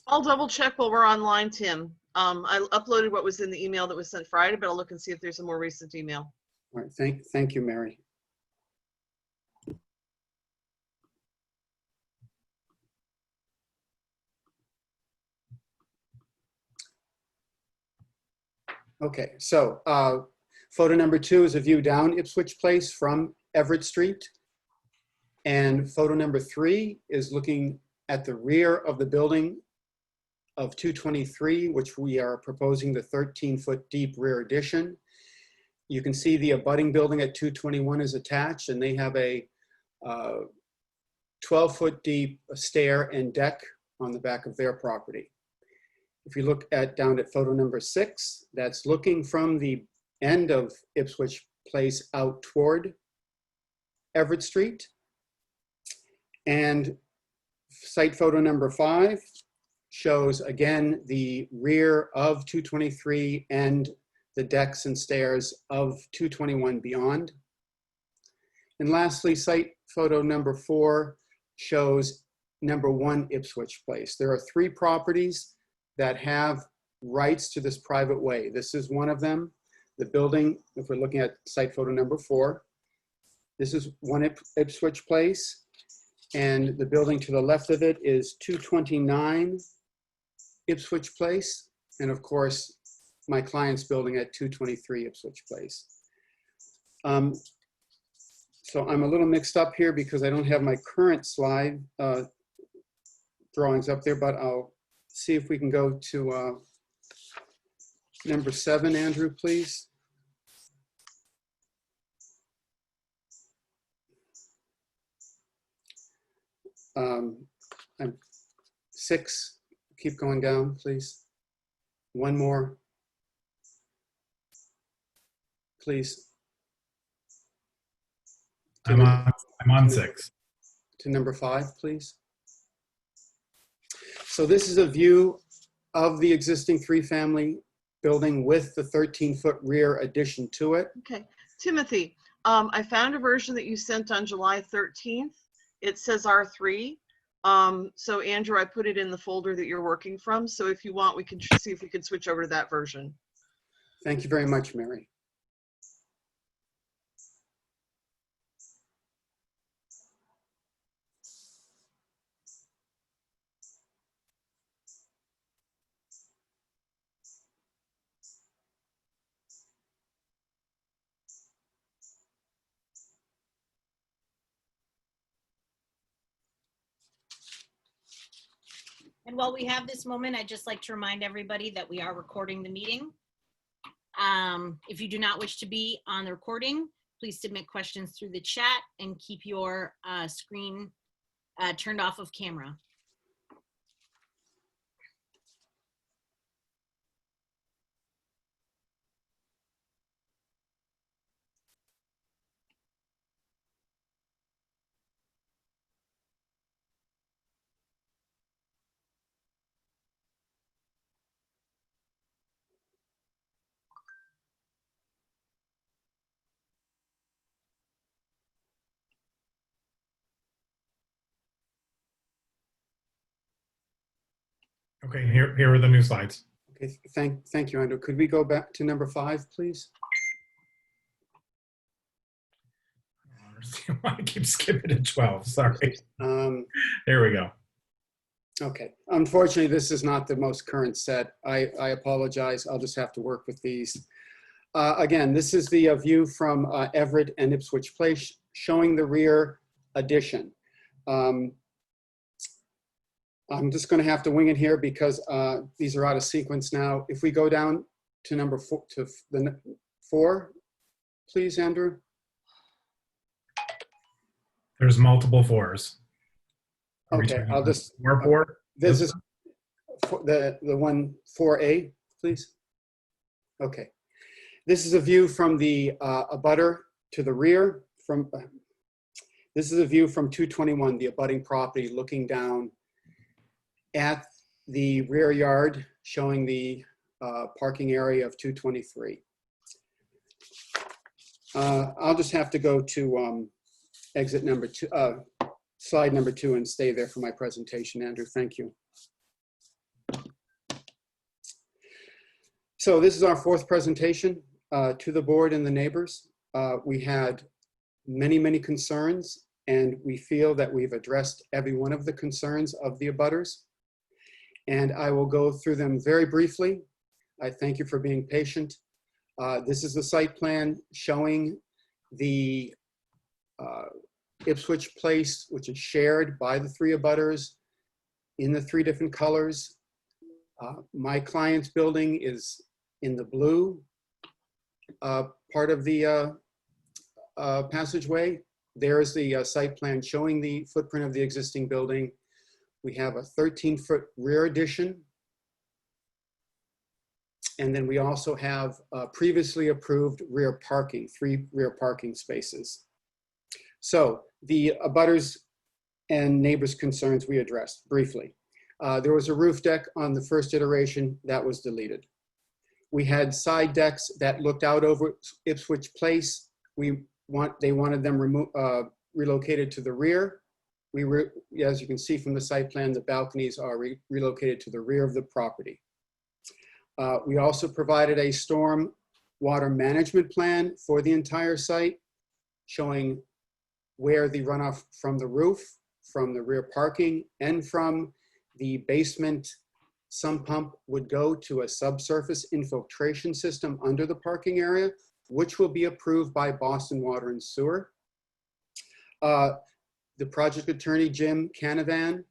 I'll double check while we're online, Tim. I uploaded what was in the email that was sent Friday, but I'll look and see if there's a more recent email. All right, thank you, Mary. Okay, so photo number 2 is a view down Ipswich Place from Everett Street. And photo number 3 is looking at the rear of the building of 223, which we are proposing the 13-foot deep rear addition. You can see the abutting building at 221 is attached, and they have a 12-foot deep stair and deck on the back of their property. If you look down at photo number 6, that's looking from the end of Ipswich Place out toward Everett Street. And site photo number 5 shows again the rear of 223 and the decks and stairs of 221 beyond. And lastly, site photo number 4 shows number 1 Ipswich Place. There are 3 properties that have rights to this private way. This is one of them. The building, if we're looking at site photo number 4, this is 1 Ipswich Place. And the building to the left of it is 229 Ipswich Place. And of course, my client's building at 223 Ipswich Place. So I'm a little mixed up here because I don't have my current slide drawings up there, but I'll see if we can go to number 7, Andrew, please. I'm 6, keep going down, please. 1 more, please. I'm on 6. To number 5, please. So this is a view of the existing 3-family building with the 13-foot rear addition to it. Okay, Timothy, I found a version that you sent on July 13th. It says R3. So Andrew, I put it in the folder that you're working from. So if you want, we can see if we can switch over to that version. Thank you very much, Mary. And while we have this moment, I'd just like to remind everybody that we are recording the meeting. If you do not wish to be on the recording, please submit questions through the chat and keep your screen turned off of camera. Okay, here are the new slides. Okay, thank you, Andrew. Could we go back to number 5, please? I don't understand why I keep skipping to 12. Sorry. There we go. Okay. Unfortunately, this is not the most current set. I apologize. I'll just have to work with these. Again, this is the view from Everett and Ipswich Place showing the rear addition. I'm just going to have to wing it here because these are out of sequence now. If we go down to number 4, to the 4, please, Andrew. There's multiple 4s. Okay, I'll just. 4. This is the one 4A, please. Okay. This is a view from the abutter to the rear. This is a view from 221, the abutting property, looking down at the rear yard, showing the parking area of 223. I'll just have to go to exit number 2, slide number 2, and stay there for my presentation, Andrew. Thank you. So this is our 4th presentation to the board and the neighbors. We had many concerns, and we feel that we've addressed every one of the concerns of the abutters. And I will go through them very briefly. I thank you for being patient. This is the site plan showing the Ipswich Place, which is shared by the 3 abutters in the 3 different colors. My client's building is in the blue, part of the passageway. There's the site plan showing the footprint of the existing building. We have a 13-foot rear addition. And then we also have previously approved rear parking, 3 rear parking spaces. So the abutters and neighbors' concerns we addressed briefly. There was a roof deck on the first iteration that was deleted. We had side decks that looked out over Ipswich Place. They wanted them relocated to the rear. As you can see from the site plan, the balconies are relocated to the rear of the property. We also provided a storm water management plan for the entire site, showing where the runoff from the roof, from the rear parking, and from the basement sump pump would go to a subsurface infiltration system under the parking area, which will be approved by Boston Water and Sewer. The project attorney, Jim Canavan,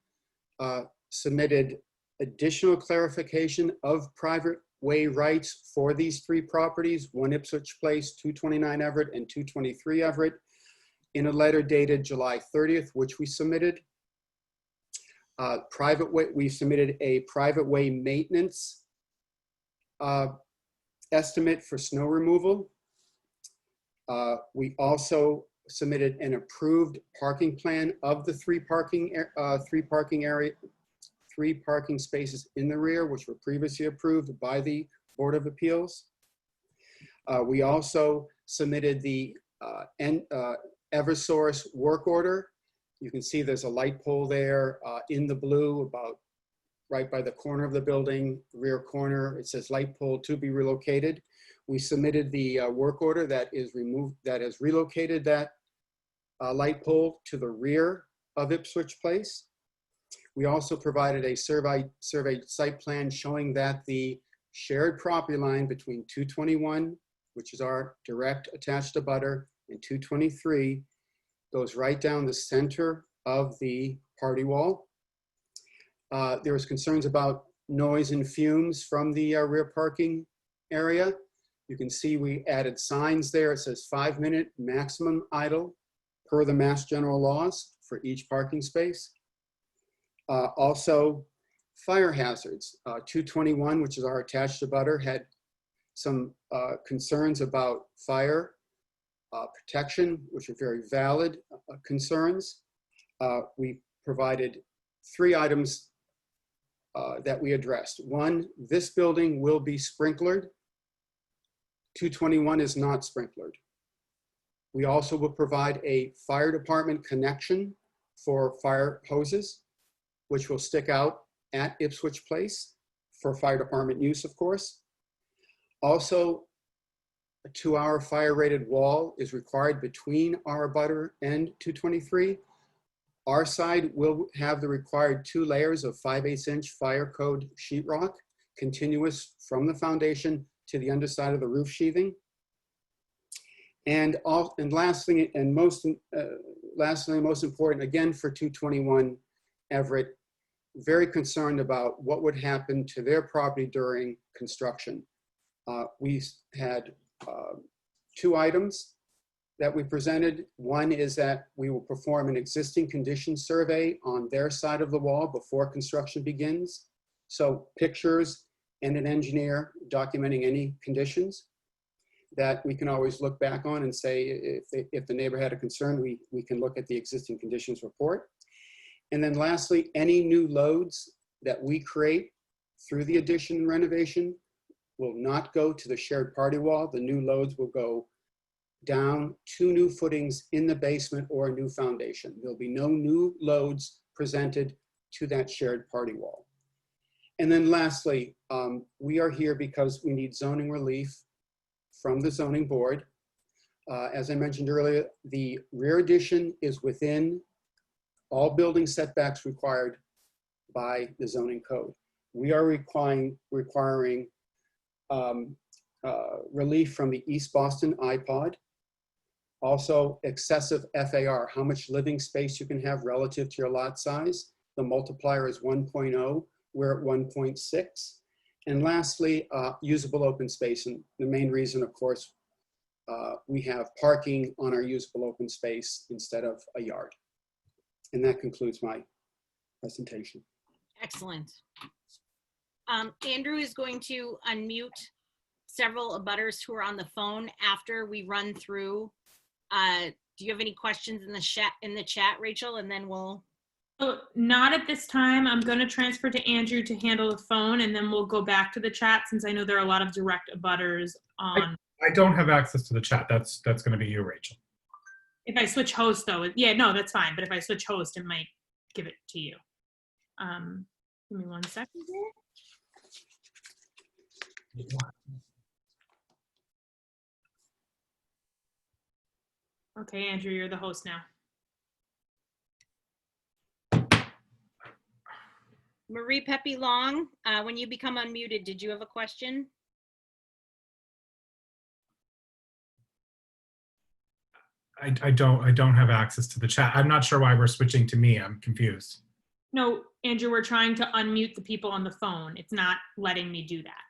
submitted additional clarification of private way rights for these 3 properties, 1 Ipswich Place, 229 Everett, and 223 Everett, in a letter dated July 30th, which we submitted. We submitted a private way maintenance estimate for snow removal. We also submitted an approved parking plan of the 3 parking spaces in the rear, which were previously approved by the Board of Appeals. We also submitted the Eversource work order. You can see there's a light pole there in the blue, about right by the corner of the building, rear corner. It says light pole to be relocated. We submitted the work order that has relocated that light pole to the rear of Ipswich Place. We also provided a surveyed site plan showing that the shared property line between 221, which is our direct attached abutter, and 223 goes right down the center of the party wall. There was concerns about noise and fumes from the rear parking area. You can see we added signs there. It says 5-minute maximum idle per the Mass General laws for each parking space. Also, fire hazards. 221, which is our attached abutter, had some concerns about fire protection, which are very valid concerns. We provided 3 items that we addressed. 1, this building will be sprinklered. 221 is not sprinklered. We also will provide a fire department connection for fire hoses, which will stick out at Ipswich Place for fire department use, of course. Also, a 2-hour fire rated wall is required between our abutter and 223. Our side will have the required 2 layers of 5/8" fire code sheetrock, continuous from the foundation to the underside of the roof sheathing. And lastly, and most important, again for 221 Everett, very concerned about what would happen to their property during construction. We had 2 items that we presented. 1 is that we will perform an existing condition survey on their side of the wall before construction begins. So pictures and an engineer documenting any conditions that we can always look back on and say, if the neighbor had a concern, we can look at the existing conditions report. And then lastly, any new loads that we create through the addition and renovation will not go to the shared party wall. The new loads will go down 2 new footings in the basement or a new foundation. There'll be no new loads presented to that shared party wall. And then lastly, we are here because we need zoning relief from the zoning board. As I mentioned earlier, the rear addition is within all building setbacks required by the zoning code. We are requiring relief from the East Boston iPod. Also, excessive FAR, how much living space you can have relative to your lot size. The multiplier is 1.0, we're at 1.6. And lastly, usable open space. And the main reason, of course, we have parking on our usable open space instead of a yard. And that concludes my presentation. Excellent. Andrew is going to unmute several abutters who are on the phone after we run through. Do you have any questions in the chat, Rachel? And then we'll. Oh, not at this time. I'm going to transfer to Andrew to handle the phone, and then we'll go back to the chat since I know there are a lot of direct abutters on. I don't have access to the chat. That's going to be you, Rachel. If I switch host, though, yeah, no, that's fine. But if I switch host, it might give it to you. Give me 1 second here. Okay, Andrew, you're the host now. Marie Pepe Long, when you become unmuted, did you have a question? I don't have access to the chat. I'm not sure why we're switching to me. I'm confused. No, Andrew, we're trying to unmute the people on the phone. It's not letting me do that.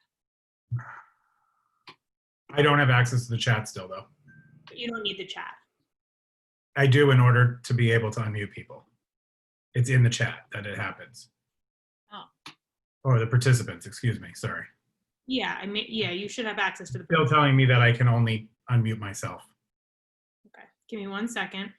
I don't have access to the chat still, though. But you don't need the chat. I do in order to be able to unmute people. It's in the chat that it happens. Oh. Or the participants, excuse me, sorry. Yeah, yeah, you should have access to the. Still telling me that I can only unmute myself. Okay, give me 1 second.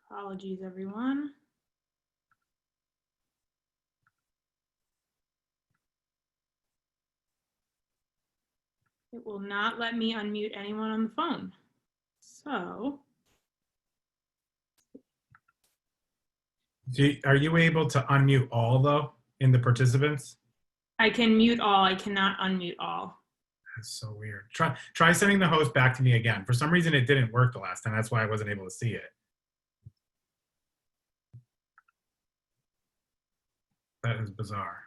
Apologies, everyone. It will not let me unmute anyone on the phone. So. Are you able to unmute all, though, in the participants? I can mute all, I cannot unmute all. That's so weird. Try sending the host back to me again. For some reason, it didn't work the last time. That's why I wasn't able to see it. That is bizarre.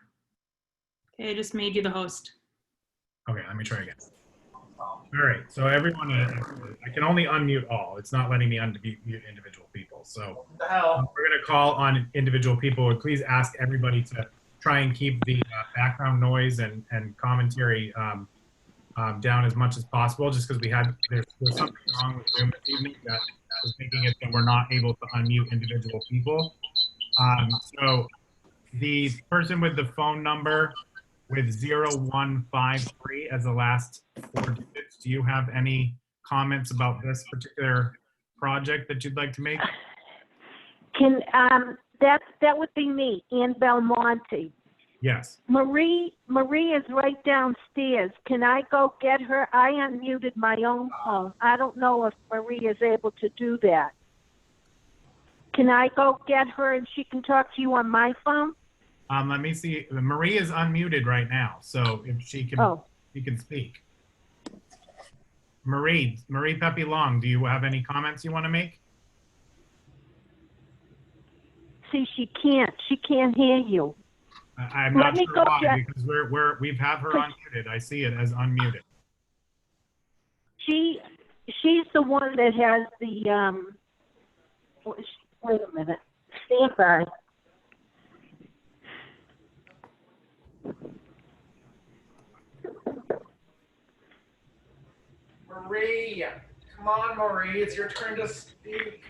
Okay, I just made you the host. Okay, let me try again. All right, so everyone, I can only unmute all. It's not letting me unmute individual people. So we're going to call on individual people. And please ask everybody to try and keep the background noise and commentary down as much as possible, just because there's something wrong with Zoom this evening that is making it that we're not able to unmute individual people. So the person with the phone number with 0153 as the last 4 digits, do you have any comments about this particular project that you'd like to make? That would be me, Ann Belmonte. Yes. Marie is right downstairs. Can I go get her? I unmuted my own phone. I don't know if Marie is able to do that. Can I go get her and she can talk to you on my phone? Let me see. Marie is unmuted right now, so if she can, she can speak. Marie Pepe Long, do you have any comments you want to make? See, she can't hear you. I'm not sure why, because we've have her unmuted. I see it as unmuted. She's the one that has the wait a minute. Stand by. Marie, come on, Marie. It's your turn to speak.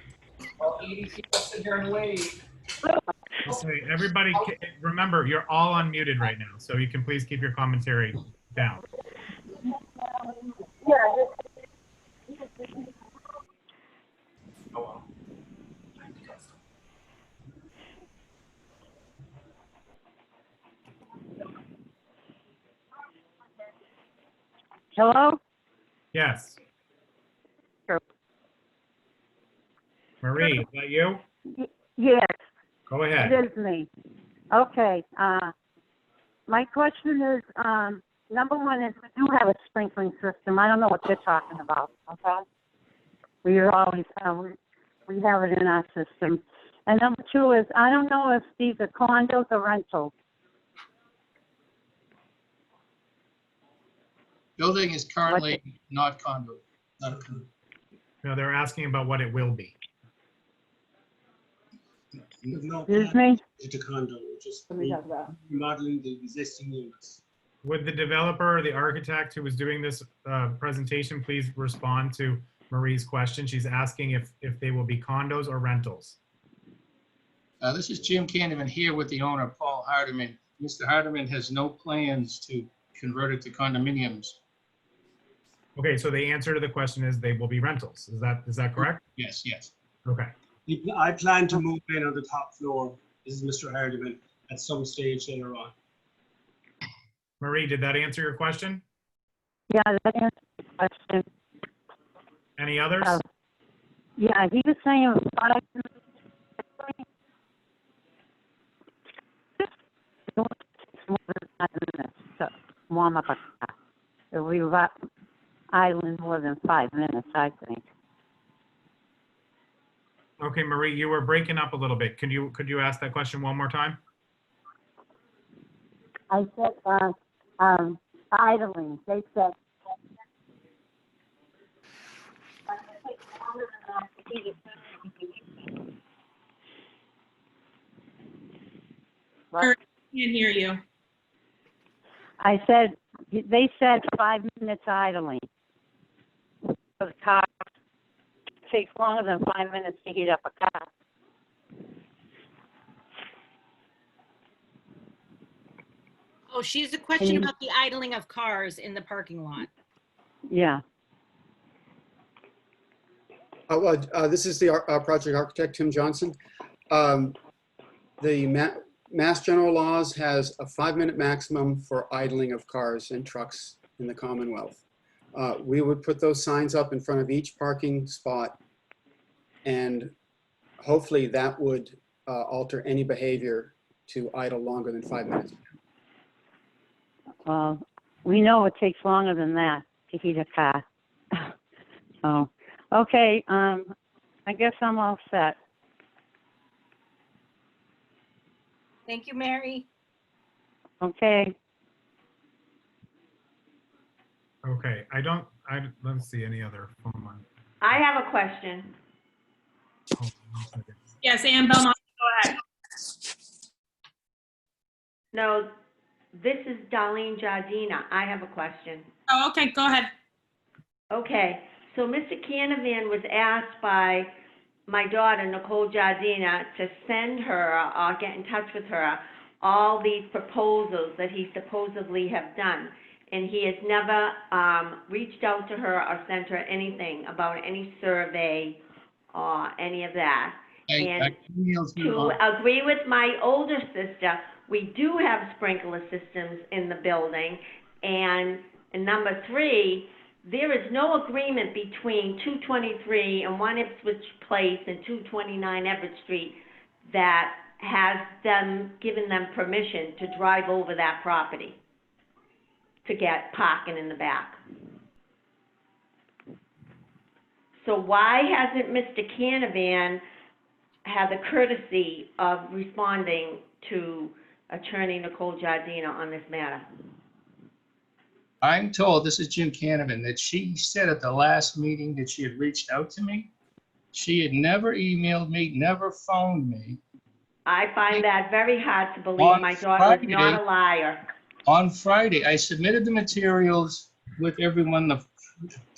While 80 people sit here and wait. Okay, everybody, remember, you're all unmuted right now, so you can please keep your commentary down. Hello. Hello? Yes. Sure. Marie, is that you? Yes. Go ahead. It is me. Okay. My question is, number one is we do have a sprinkling system. I don't know what you're talking about. Okay. We always we have it in our system. And number two is I don't know if these are condos or rentals. Building is currently not condo. Not a condo. No, they're asking about what it will be. No, Excuse me? it's a condo, which is What are we talking about? remodeling the existing units. Would the developer or the architect who was doing this presentation please respond to Marie's question? She's asking if they will be condos or rentals. This is Jim Canavan here with the owner, Paul Hardiman. Mr. Hardiman has no plans to convert it to condominiums. Okay, so the answer to the question is they will be rentals. Is that correct? Yes, yes. Okay. I plan to move in on the top floor. This is Mr. Hardiman at some stage later on. Marie, did that answer your question? Yeah, that answers the question. Any others? Yeah, he was saying 5 minutes. More than 5 minutes to warm up a car. If we were idling more than 5 minutes, I think. Okay, Marie, you were breaking up a little bit. Could you ask that question one more time? I said idling. They said Can't hear you. I said they said 5 minutes idling. So the car takes longer than 5 minutes to heat up a car. Oh, she's a question about the idling of cars in the parking lot. Yeah. This is the project architect, Tim Johnson. The Mass General Laws has a 5-minute maximum for idling of cars and trucks in the Commonwealth. We would put those signs up in front of each parking spot, and hopefully that would alter any behavior to idle longer than 5 minutes. Well, we know it takes longer than that to heat a car. So, okay, I guess I'm all set. Thank you, Mary. Okay. Okay, let's see any other phone line. I have a question. Hold on 1 second. Yes, Ann Belmont, go ahead. No, this is Darlene Jardina. I have a question. Oh, okay, go ahead. Okay, so Mr. Canavan was asked by my daughter, Nicole Jardina, to send her or get in touch with her all these proposals that he supposedly have done. And he has never reached out to her or sent her anything about any survey or any of that. And to agree with my older sister, we do have sprinkler systems in the building. And number 3, there is no agreement between 223 and 1 Ipswich Place and 229 Everett Street that has them, given them permission to drive over that property to get parking in the back. So why hasn't Mr. Canavan had the courtesy of responding to Attorney Nicole Jardina on this matter? I'm told, this is Jim Canavan, that she said at the last meeting that she had reached out to me. She had never emailed me, never phoned me. I find that very hard to believe. My daughter is not a liar. On Friday, I submitted the materials with everyone the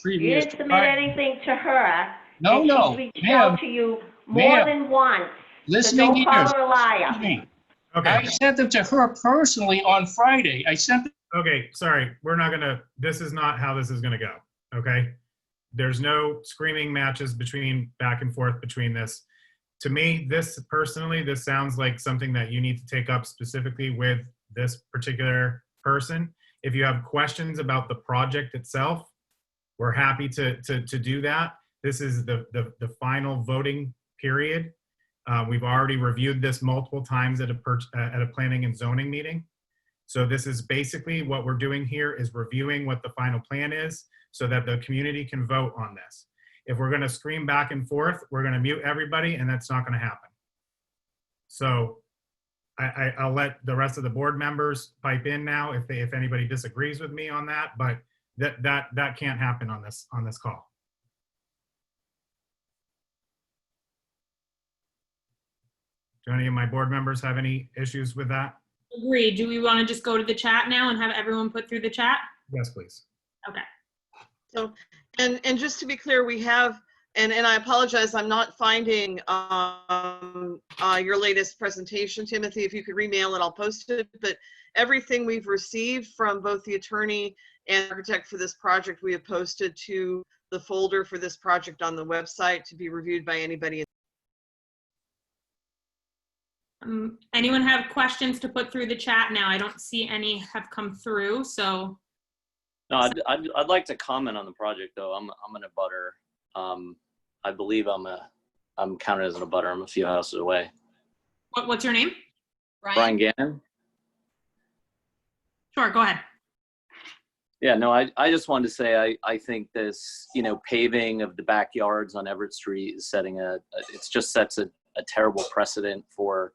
previous. You didn't submit anything to her. No, and no, she's reached ma'am. out to you more than once. Listening so don't call ears. her a liar. Excuse me. Okay. I sent them to her personally on Friday. I sent them. Okay, sorry, this is not how this is gonna go, okay? There's no screaming matches back and forth between this. To me, this sounds like something that you need to take up specifically with this particular person. If you have questions about the project itself, we're happy to do that. This is the final voting period. We've already reviewed this multiple times at a planning and zoning meeting. So this is basically what we're doing here is reviewing what the final plan is so that the community can vote on this. If we're gonna scream back and forth, we're gonna mute everybody and that's not gonna happen. So I'll let the rest of the board members pipe in now if anybody disagrees with me on that, but that can't happen on this call. Do any of my board members have any issues with that? Agreed. Do we want to just go to the chat now and have everyone put through the chat? Yes, please. Okay. So, and just to be clear, we have, and I apologize, I'm not finding your latest presentation, Timothy. If you could remail it, I'll post it. But everything we've received from both the attorney and architect for this project, we have posted to the folder for this project on the website to be reviewed by anybody. Anyone have questions to put through the chat now? I don't see any have come through, so. No, I'd like to comment on the project though. I'm an abutter. I believe I'm counted as an abutter. I'm a few houses away. What's your name? Brian Gannon. Sure, go ahead. Yeah, no, I just wanted to say I think this, you know, paving of the backyards on Everett Street is setting it just sets a terrible precedent for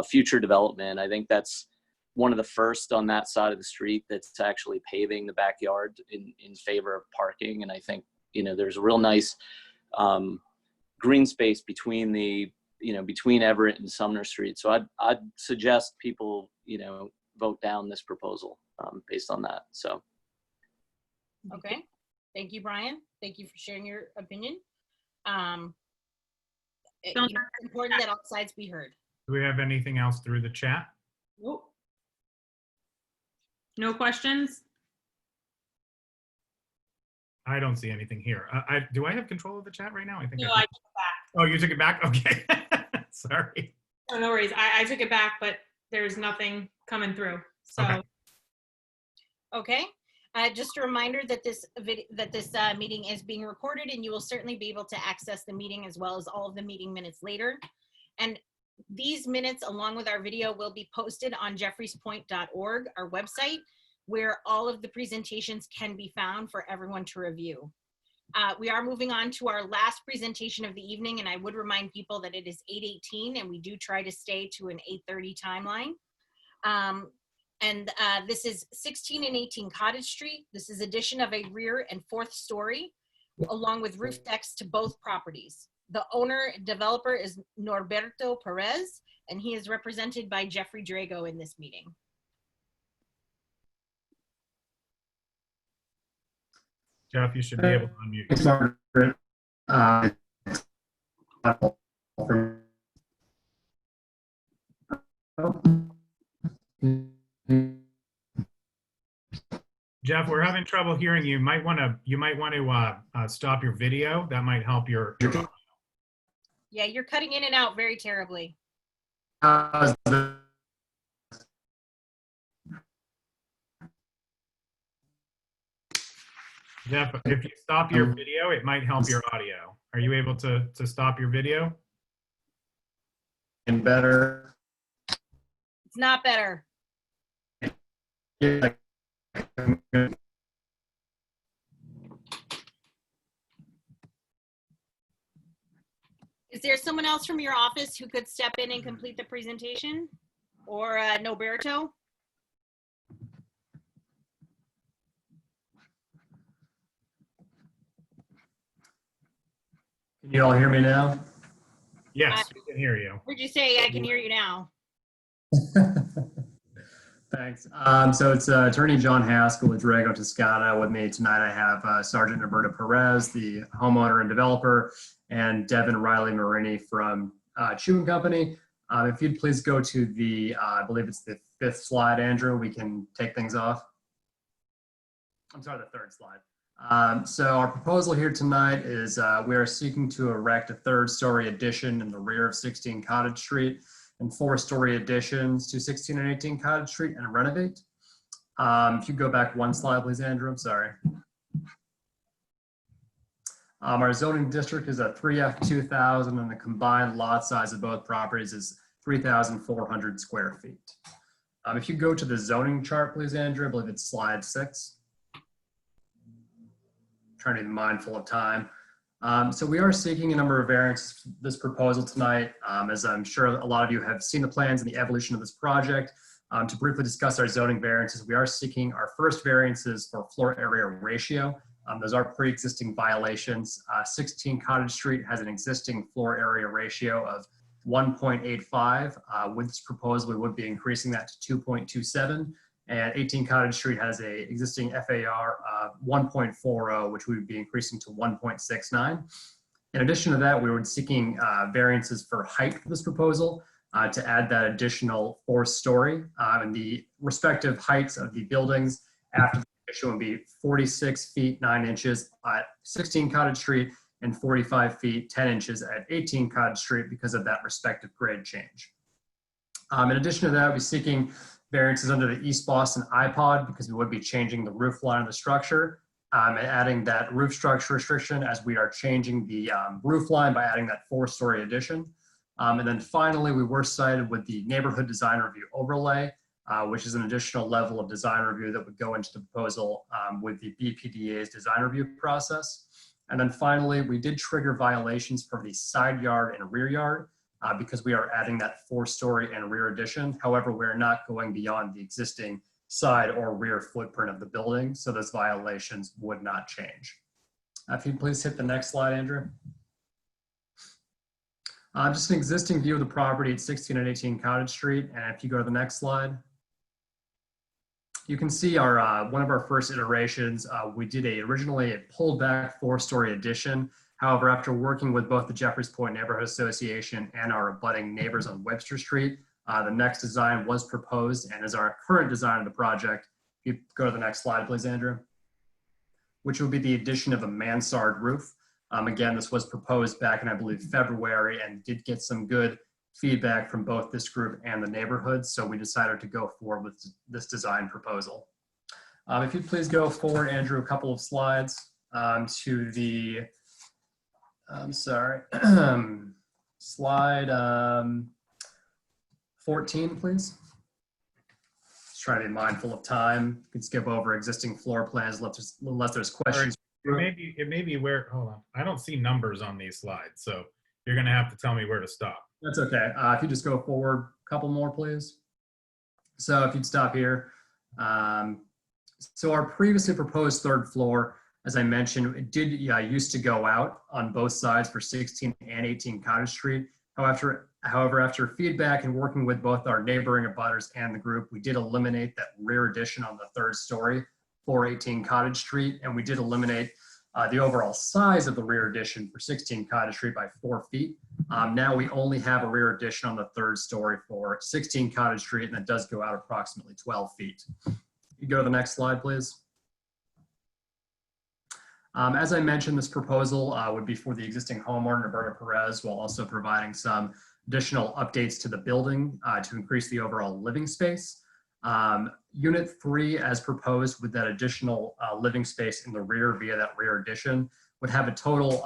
future development. I think that's one of the first on that side of the street that's actually paving the backyard in favor of parking. And I think, you know, there's a real nice green space between between Everett and Sumner Street. So I'd suggest people, you know, vote down this proposal based on that. So. Okay. Thank you, Brian. Thank you for sharing your opinion. It's important that all sides be heard. Do we have anything else through the chat? Nope. No questions? I don't see anything here. Do I have control of the chat right now? I think. No, I took it back. Oh, you took it back? Okay. Sorry. Oh, no worries. I took it back, but there's nothing coming through. So. Okay. Just a reminder that this meeting is being recorded, and you will certainly be able to access the meeting as well as all of the meeting minutes later. And these minutes, along with our video, will be posted on jeffreyspoint.org, our website, where all of the presentations can be found for everyone to review. We are moving on to our last presentation of the evening, and I would remind people that it is 8:18, and we do try to stay to an 8:30 timeline. This is 16 and 18 Cottage Street. This is addition of a rear and fourth story, along with roof decks to both properties. The owner developer is Norberto Perez, and he is represented by Jeffrey Drago in this meeting. Jeff, you should be able to unmute. Thanks, Margaret. Jeff, we're having trouble hearing you. You might want to stop your video. That might help your. Yeah, you're cutting in and out very terribly. Jeff, if you stop your video, it might help your audio. Are you able to stop your video? And better. It's not better. Yeah. Is there someone else from your office who could step in and complete the presentation? Or Noberto? Can you all hear me now? Yes, we can hear you. Would you say I can hear you now? Thanks. So it's Attorney John Haskell with Drago Toscana. With me tonight, I have Sergeant Norberto Perez, the homeowner and developer, and Devin Riley Marini from Chewing Company. If you'd please go to the, I believe it's the 5th slide, Andrew, we can take things off. I'm sorry, the 3rd slide. So our proposal here tonight is we are seeking to erect a 3rd-story addition in the rear of 16 Cottage Street and 4-story additions to 16 and 18 Cottage Street and renovate. If you go back 1 slide, please, Andrew, I'm sorry. Our zoning district is a 3F2000 and the combined lot size of both properties is 3,400 square feet. If you go to the zoning chart, please, Andrew, I believe it's slide 6. Trying to be mindful of time. So we are seeking a number of variances for this proposal tonight. As I'm sure a lot of you have seen the plans and the evolution of this project, To briefly discuss our zoning variances, we are seeking our first variances for floor area ratio. Those are pre-existing violations. 16 Cottage Street has an existing floor area ratio of 1.85. With this proposal, we would be increasing that to 2.27. And 18 Cottage Street has a existing FAR of 1.40, which we would be increasing to 1.69. In addition to that, we were seeking variances for height for this proposal to add that additional 4-story. And the respective heights of the buildings after the addition would be 46 feet 9 inches at 16 Cottage Street and 45 feet 10 inches at 18 Cottage Street because of that respective grade change. In addition to that, we're seeking variances under the East Boston iPod because we would be changing the roof line of the structure and adding that roof structure restriction as we are changing the roof line by adding that 4-story addition. And then finally, we were cited with the neighborhood design review overlay, which is an additional level of design review that would go into the proposal with the BPDA's design review process. And then finally, we did trigger violations for the side yard and rear yard because we are adding that 4-story and rear addition. However, we're not going beyond the existing side or rear footprint of the building, so those violations would not change. If you'd please hit the next slide, Andrew. Just an existing view of the property at 16 and 18 Cottage Street. And if you go to the next slide, you can see our one of our first iterations. We did originally a pulled back 4-story addition. However, after working with both the Jeffreys Point Neighborhood Association and our abutting neighbors on Webster Street, the next design was proposed and is our current design of the project. If you go to the next slide, please, Andrew, which would be the addition of a mansard roof. Again, this was proposed back in, I believe, February and did get some good feedback from both this group and the neighborhood. So we decided to go forward with this design proposal. If you'd please go forward, Andrew, a couple of slides to the, I'm sorry, slide 14, please. Just try to be mindful of time. You can skip over existing floor plans unless there's questions. It may be where, hold on. I don't see numbers on these slides, so you're gonna have to tell me where to stop. That's okay. If you just go forward a couple more, please. So if you'd stop here. So our previously proposed 3rd floor, as I mentioned, it did used to go out on both sides for 16 and 18 Cottage Street. However, after feedback and working with both our neighboring abutters and the group, we did eliminate that rear addition on the 3rd story for 18 Cottage Street, and we did eliminate the overall size of the rear addition for 16 Cottage Street by 4 feet. Now we only have a rear addition on the 3rd story for 16 Cottage Street, and that does go out approximately 12 feet. You go to the next slide, please. As I mentioned, this proposal would be for the existing homeowner, Roberta Perez, while also providing some additional updates to the building to increase the overall living space. Unit 3, as proposed with that additional living space in the rear via that rear addition, would have a total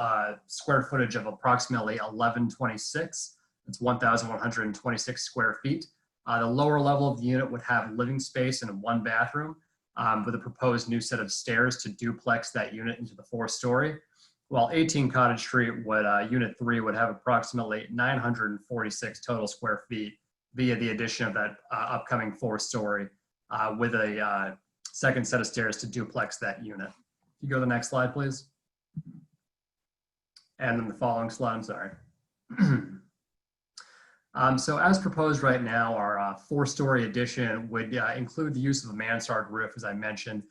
square footage of approximately 1126. That's 1,126 square feet. The lower level of the unit would have living space and 1 bathroom with a proposed new set of stairs to duplex that unit into the 4-story. While 18 Cottage Street would, Unit 3 would have approximately 946 total square feet via the addition of that upcoming 4-story with a second set of stairs to duplex that unit. If you go to the next slide, please. And then the following slide, I'm sorry. So as proposed right now, our 4-story addition would include the use of a mansard roof, as I mentioned,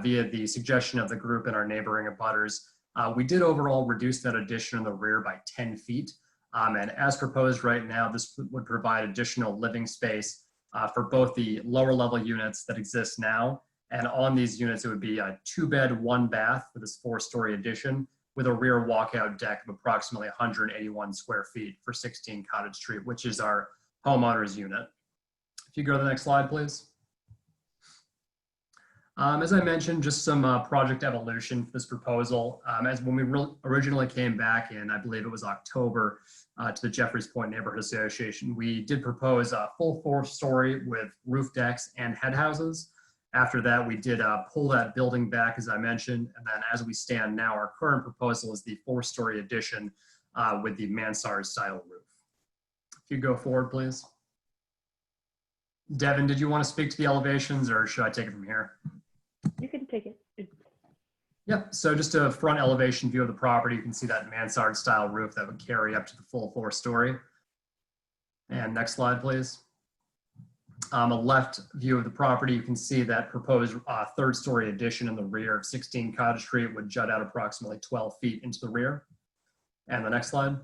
via the suggestion of the group and our neighboring abutters. We did overall reduce that addition in the rear by 10 feet. And as proposed right now, this would provide additional living space for both the lower level units that exist now. And on these units, it would be a 2-bed, 1-bath for this 4-story addition with a rear walkout deck of approximately 181 square feet for 16 Cottage Street, which is our homeowner's unit. If you go to the next slide, please. As I mentioned, just some project evolution for this proposal. As when we originally came back in, I believe it was October, to the Jeffreys Point Neighborhood Association, we did propose a full 4-story with roof decks and head houses. After that, we did pull that building back, as I mentioned, and then as we stand now, our current proposal is the 4-story addition with the mansard style roof. If you go forward, please. Devin, did you want to speak to the elevations or should I take it from here? You can take it. Yep, so just a front elevation view of the property. You can see that mansard style roof that would carry up to the full 4-story. And next slide, please. A left view of the property, you can see that proposed 3rd-story addition in the rear of 16 Cottage Street would jut out approximately 12 feet into the rear. And the next slide.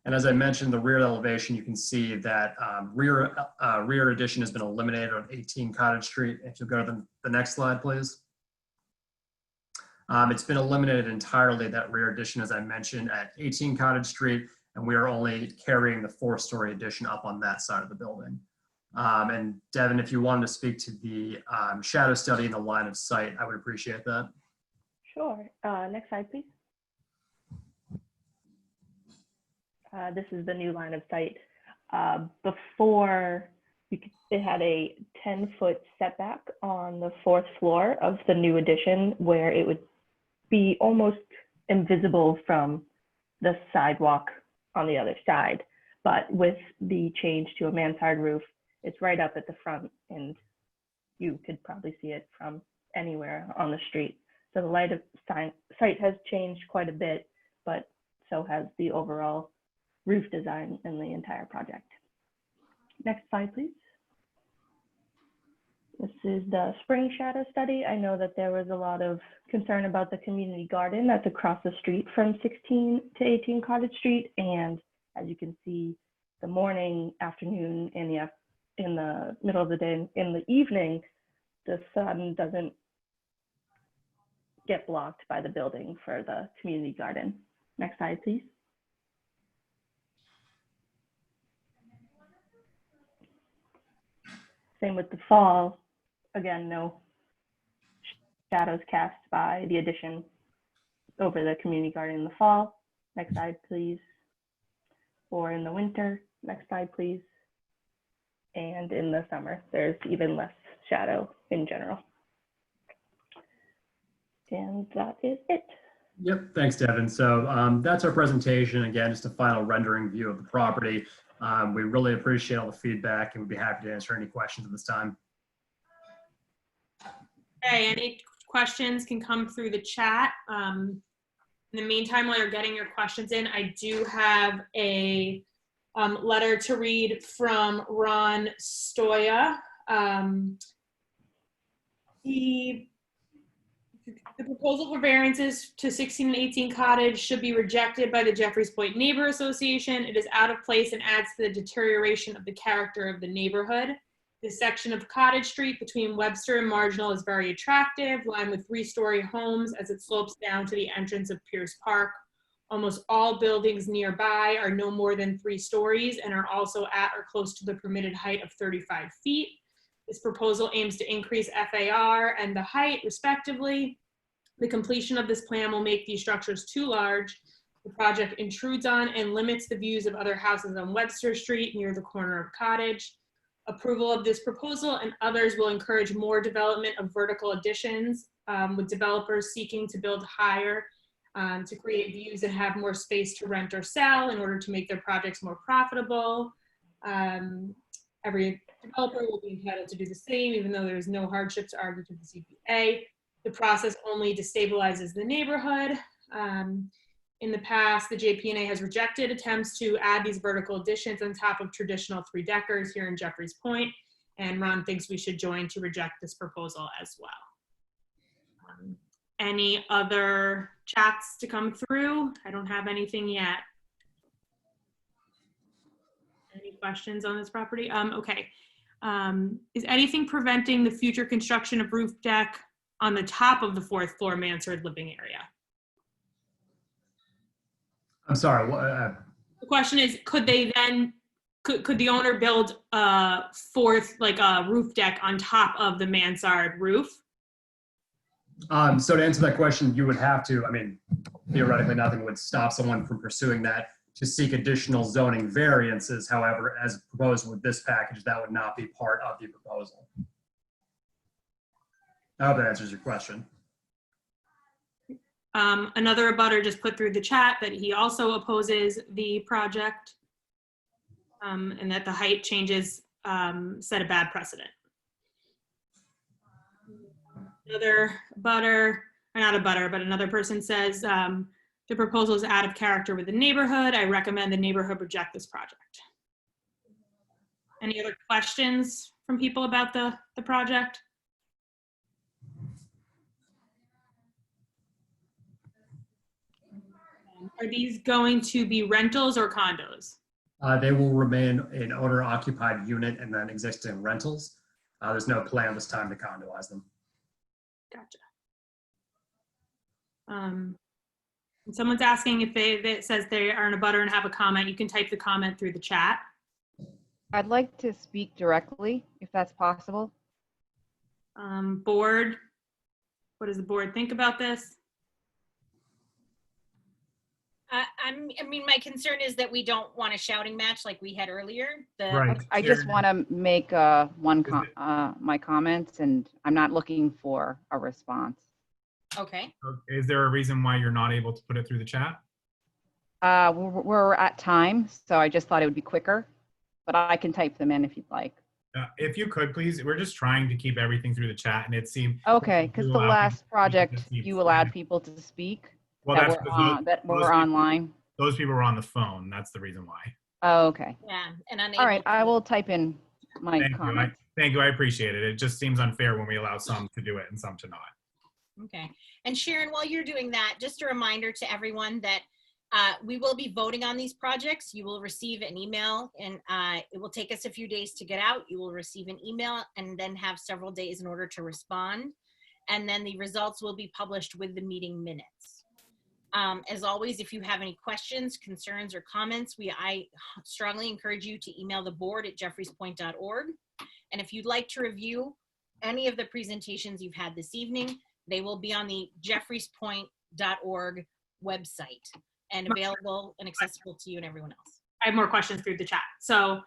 And as I mentioned, the rear elevation, you can see that rear addition has been eliminated on 18 Cottage Street. If you'll go to the next slide, please. It's been eliminated entirely, that rear addition, as I mentioned, at 18 Cottage Street, and we are only carrying the 4-story addition up on that side of the building. And Devin, if you wanted to speak to the shadow study and the line of sight, I would appreciate that. Sure. Next slide, please. This is the new line of sight. Before, it had a 10-foot setback on the 4th floor of the new addition where it would be almost invisible from the sidewalk on the other side. But with the change to a mansard roof, it's right up at the front and you could probably see it from anywhere on the street. So the light of sight has changed quite a bit, but so has the overall roof design in the entire project. Next slide, please. This is the spring shadow study. I know that there was a lot of concern about the community garden that's across the street from 16 to 18 Cottage Street. And as you can see, the morning, afternoon, and in the middle of the day, and in the evening, the sun doesn't get blocked by the building for the community garden. Next slide, please. Same with the fall. Again, no shadows cast by the addition over the community garden in the fall. Next slide, please. Or in the winter. Next slide, please. And in the summer, there's even less shadow in general. And that is it. Yep, thanks, Devin. So that's our presentation. Again, just a final rendering view of the property. We really appreciate all the feedback and we'd be happy to answer any questions at this time. Okay, any questions can come through the chat. In the meantime, while you're getting your questions in, I do have a letter to read from Ron Stoya. The proposal for variances to 16 and 18 Cottage should be rejected by the Jeffreys Point Neighbor Association. It is out of place and adds to the deterioration of the character of the neighborhood. This section of Cottage Street between Webster and Marginal is very attractive, lined with 3-story homes as it slopes down to the entrance of Pierce Park. Almost all buildings nearby are no more than 3 stories and are also at or close to the permitted height of 35 feet. This proposal aims to increase FAR and the height, respectively. The completion of this plan will make these structures too large. The project intrudes on and limits the views of other houses on Webster Street near the corner of Cottage. Approval of this proposal and others will encourage more development of vertical additions, with developers seeking to build higher to create views and have more space to rent or sell in order to make their projects more profitable. Every developer will be entitled to do the same, even though there is no hardship to argue to the CPA. The process only destabilizes the neighborhood. In the past, the JPNA has rejected attempts to add these vertical additions on top of traditional 3-deckers here in Jeffreys Point, and Ron thinks we should join to reject this proposal as well. Any other chats to come through? I don't have anything yet. Any questions on this property? Okay. Is anything preventing the future construction of roof deck on the top of the 4th floor mansard living area? I'm sorry. The question is, could they then, could the owner build a 4th, like a roof deck on top of the mansard roof? So to answer that question, you would have to, I mean, theoretically, nothing would stop someone from pursuing that to seek additional zoning variances. However, as proposed with this package, that would not be part of the proposal. I hope that answers your question. Another abutter just put through the chat that he also opposes the project and that the height changes set a bad precedent. Another butter, or not a butter, but another person says, the proposal is out of character with the neighborhood. I recommend the neighborhood reject this project. Any other questions from people about the project? Are these going to be rentals or condos? They will remain an owner-occupied unit and then existing rentals. There's no plan this time to condoize them. Gotcha. Someone's asking if it says they are in a butter and have a comment. You can type the comment through the chat. I'd like to speak directly, if that's possible. Board, what does the board think about this? I mean, my concern is that we don't want a shouting match like we had earlier. Right. I just want to make my comments, and I'm not looking for a response. Okay. Is there a reason why you're not able to put it through the chat? We're at time, so I just thought it would be quicker, but I can type them in if you'd like. If you could, please. We're just trying to keep everything through the chat, and it seemed okay, because the last project you allowed people to speak. Well, that were online. Those people were on the phone. That's the reason why. Oh, okay. Yeah, and unable. All right, I will type in my comment. Thank you. I appreciate it. It just seems unfair when we allow some to do it and some to not. Okay. And Sharon, while you're doing that, just a reminder to everyone that we will be voting on these projects. You will receive an email, and it will take us a few days to get out. You will receive an email and then have several days in order to respond. And then the results will be published with the meeting minutes. As always, if you have any questions, concerns, or comments, I strongly encourage you to email the board at jeffreyspoint.org. And if you'd like to review any of the presentations you've had this evening, they will be on the jeffreyspoint.org website and available and accessible to you and everyone else. I have more questions through the chat. So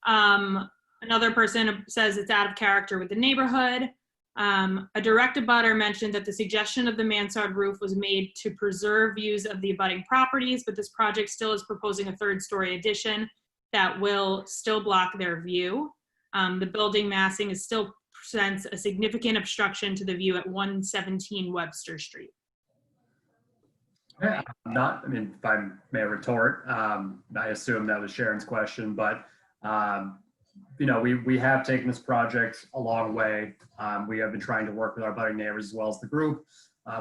another person says it's out of character with the neighborhood. A direct abutter mentioned that the suggestion of the mansard roof was made to preserve views of the abutting properties, but this project still is proposing a third-story addition that will still block their view. The building massing is still presents a significant obstruction to the view at 117 Webster Street. Yeah, I mean, if I may retort, I assume that was Sharon's question, but you know, we have taken this project a long way. We have been trying to work with our budding neighbors as well as the group.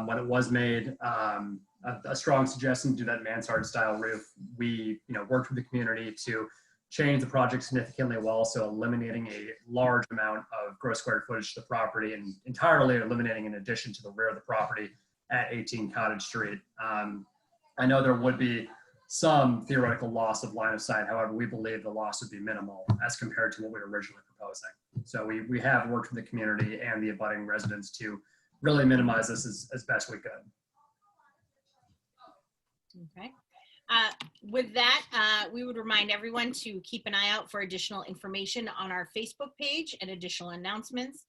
When it was made a strong suggestion to do that mansard style roof, we worked with the community to change the project significantly while also eliminating a large amount of gross square footage to the property and entirely eliminating an addition to the rear of the property at 18 Cottage Street. I know there would be some theoretical loss of line of sight. However, we believe the loss would be minimal as compared to what we were originally proposing. So we have worked with the community and the abutting residents to really minimize this as best we could. Okay. With that, we would remind everyone to keep an eye out for additional information on our Facebook page and additional announcements.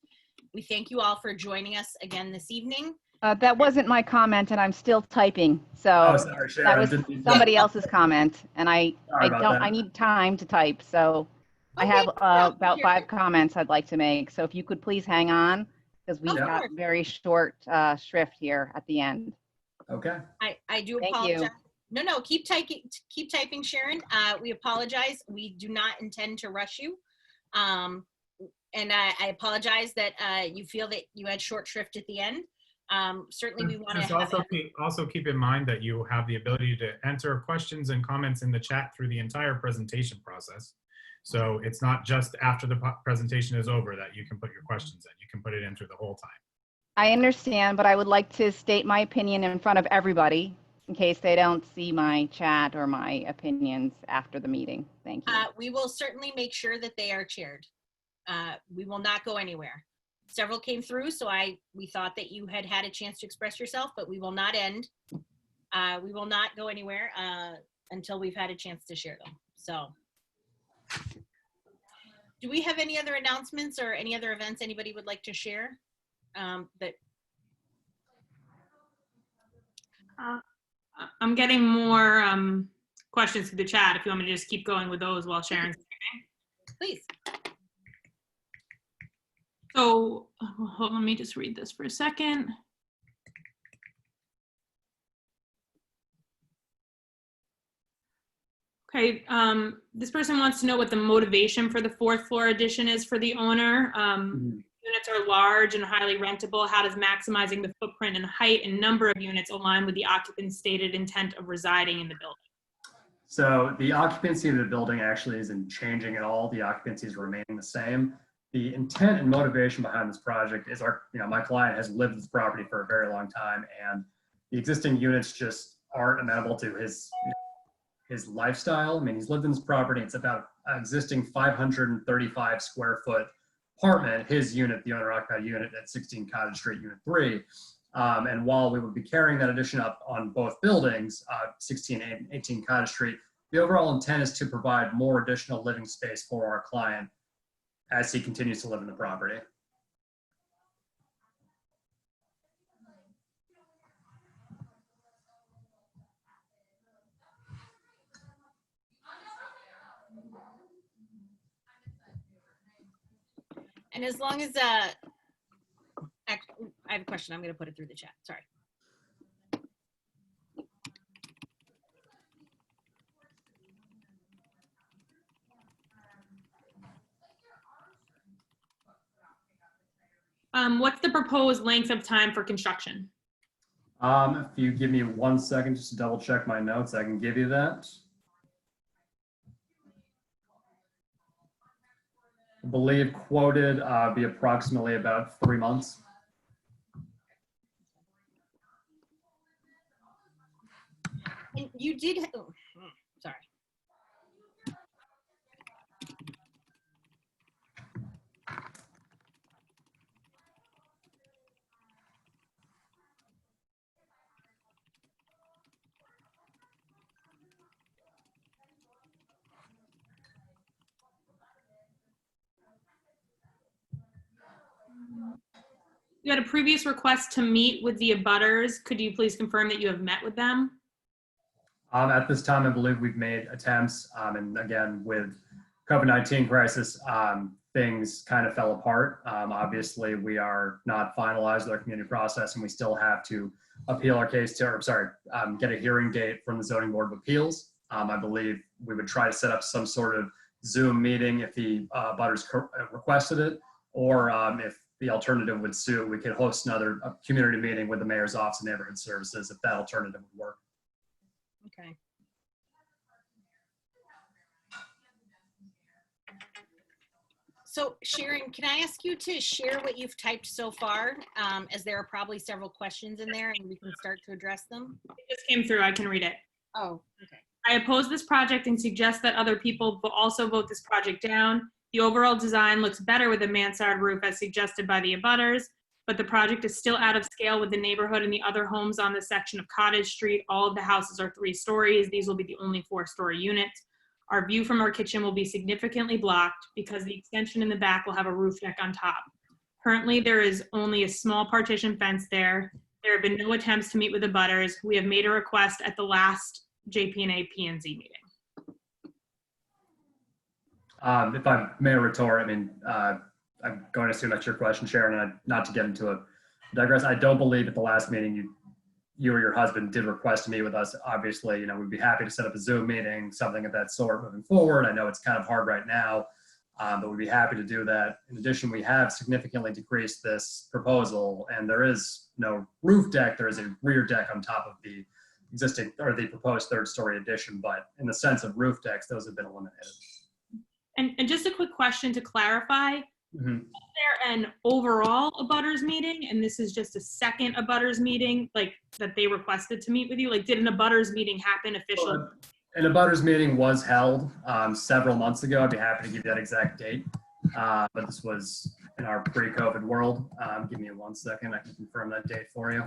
We thank you all for joining us again this evening. That wasn't my comment, and I'm still typing. So sorry, Sharon, that was somebody else's comment, and I need time to type. So I have about 5 comments I'd like to make. So if you could please hang on, because we've got very short shrift here at the end. Okay. I do apologize. No, keep typing, Sharon. We apologize. We do not intend to rush you. And I apologize that you feel that you had short shrift at the end. Certainly we want to also keep in mind that you have the ability to enter questions and comments in the chat through the entire presentation process. So it's not just after the presentation is over that you can put your questions in. You can put it in through the whole time. I understand, but I would like to state my opinion in front of everybody in case they don't see my chat or my opinions after the meeting. Thank you. We will certainly make sure that they are chaired. We will not go anywhere. Several came through, so we thought that you had a chance to express yourself, but we will not end. We will not go anywhere until we've had a chance to share them. So, do we have any other announcements or any other events anybody would like to share? I'm getting more questions through the chat. If you want me to just keep going with those while Sharon's speaking. Please. So hold on, let me just read this for a second. Okay, this person wants to know what the motivation for the fourth floor addition is for the owner. Units are large and highly rentable. How does maximizing the footprint and height and number of units align with the occupant's stated intent of residing in the building? So the occupancy of the building actually isn't changing at all. The occupancy is remaining the same. The intent and motivation behind this project is my client has lived this property for a very long time, and the existing units just aren't amenable to his lifestyle. I mean, he's lived in this property. It's about an existing 535 square foot apartment, his unit, the owner occupied unit at 16 Cottage Street, Unit 3. And while we would be carrying that addition up on both buildings, 16 and 18 Cottage Street, the overall intent is to provide more additional living space for our client as he continues to live in the property. And as long as, I have a question, I'm gonna put it through the chat, sorry. What's the proposed length of time for construction? If you give me 1 second just to double check my notes, I can give you that. I believe quoted be approximately about 3 months. And you did, sorry. You had a previous request to meet with the abutters. Could you please confirm that you have met with them? At this time, I believe we've made attempts, and again, with COVID-19 crisis, things kind of fell apart. Obviously, we are not finalized with our community process, and we still have to appeal our case to, get a hearing date from the Zoning Board of Appeals. I believe we would try to set up some sort of Zoom meeting if the abutters requested it, or if the alternative would suit, we could host another community meeting with the Mayor's Office of Neighborhood Services if that alternative would work. Okay. So Sharon, can I ask you to share what you've typed so far, as there are probably several questions in there and we can start to address them? It just came through, I can read it. Oh, okay. I oppose this project and suggest that other people also vote this project down. The overall design looks better with a mansard roof as suggested by the abutters, but the project is still out of scale with the neighborhood and the other homes on this section of Cottage Street. All of the houses are 3 stories. These will be the only 4-story units. Our view from our kitchen will be significantly blocked because the extension in the back will have a roof deck on top. Currently, there is only a small partition fence there. There have been no attempts to meet with the abutters. We have made a request at the last JPNA P&Z meeting. If I may retort, I mean, I'm going to assume that's your question, Sharon, and not to get into a digress. I don't believe at the last meeting you or your husband did request to meet with us. Obviously, we'd be happy to set up a Zoom meeting, something of that sort moving forward. I know it's kind of hard right now, but we'd be happy to do that. In addition, we have significantly decreased this proposal, and there is no roof deck. There is a rear deck on top of the existing or the proposed 3rd-story addition, but in the sense of roof decks, those have been eliminated. And just a quick question to clarify, is there an overall abutters meeting and this is just a second abutters meeting, like that they requested to meet with you? Like, did an abutters meeting happen officially? An abutters meeting was held several months ago. I'd be happy to give you that exact date, but this was in our pre-COVID world. Give me 1 second, I can confirm that date for you.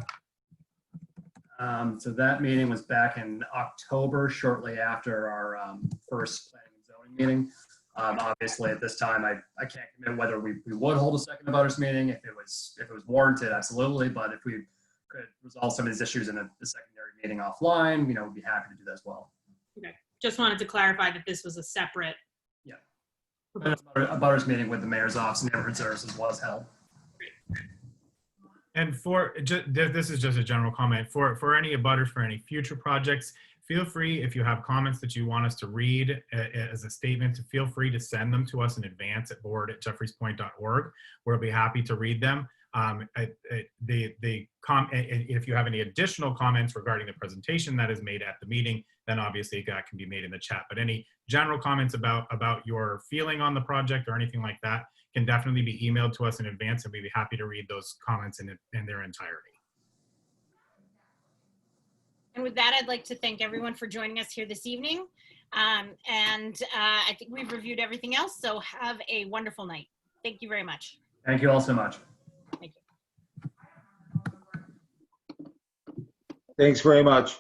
So that meeting was back in October, shortly after our first planning and zoning meeting. Obviously, at this time, I can't commit whether we would hold a second abutters meeting if it was warranted, absolutely. But if we could resolve some of these issues in a secondary meeting offline, we'd be happy to do that as well. Okay, just wanted to clarify that this was a separate. Yeah. A butters meeting with the mayor's office and neighborhood services was held. And this is just a general comment for any abutters for any future projects. Feel free, if you have comments that you want us to read as a statement, to feel free to send them to us in advance at board@jeffreyspoint.org. We'll be happy to read them. If you have any additional comments regarding the presentation that is made at the meeting, then obviously that can be made in the chat. But any general comments about your feeling on the project or anything like that can definitely be emailed to us in advance, and we'd be happy to read those comments in their entirety. And with that, I'd like to thank everyone for joining us here this evening. I think we've reviewed everything else, so have a wonderful night. Thank you very much. Thank you all so much. Thank you. Thanks very much.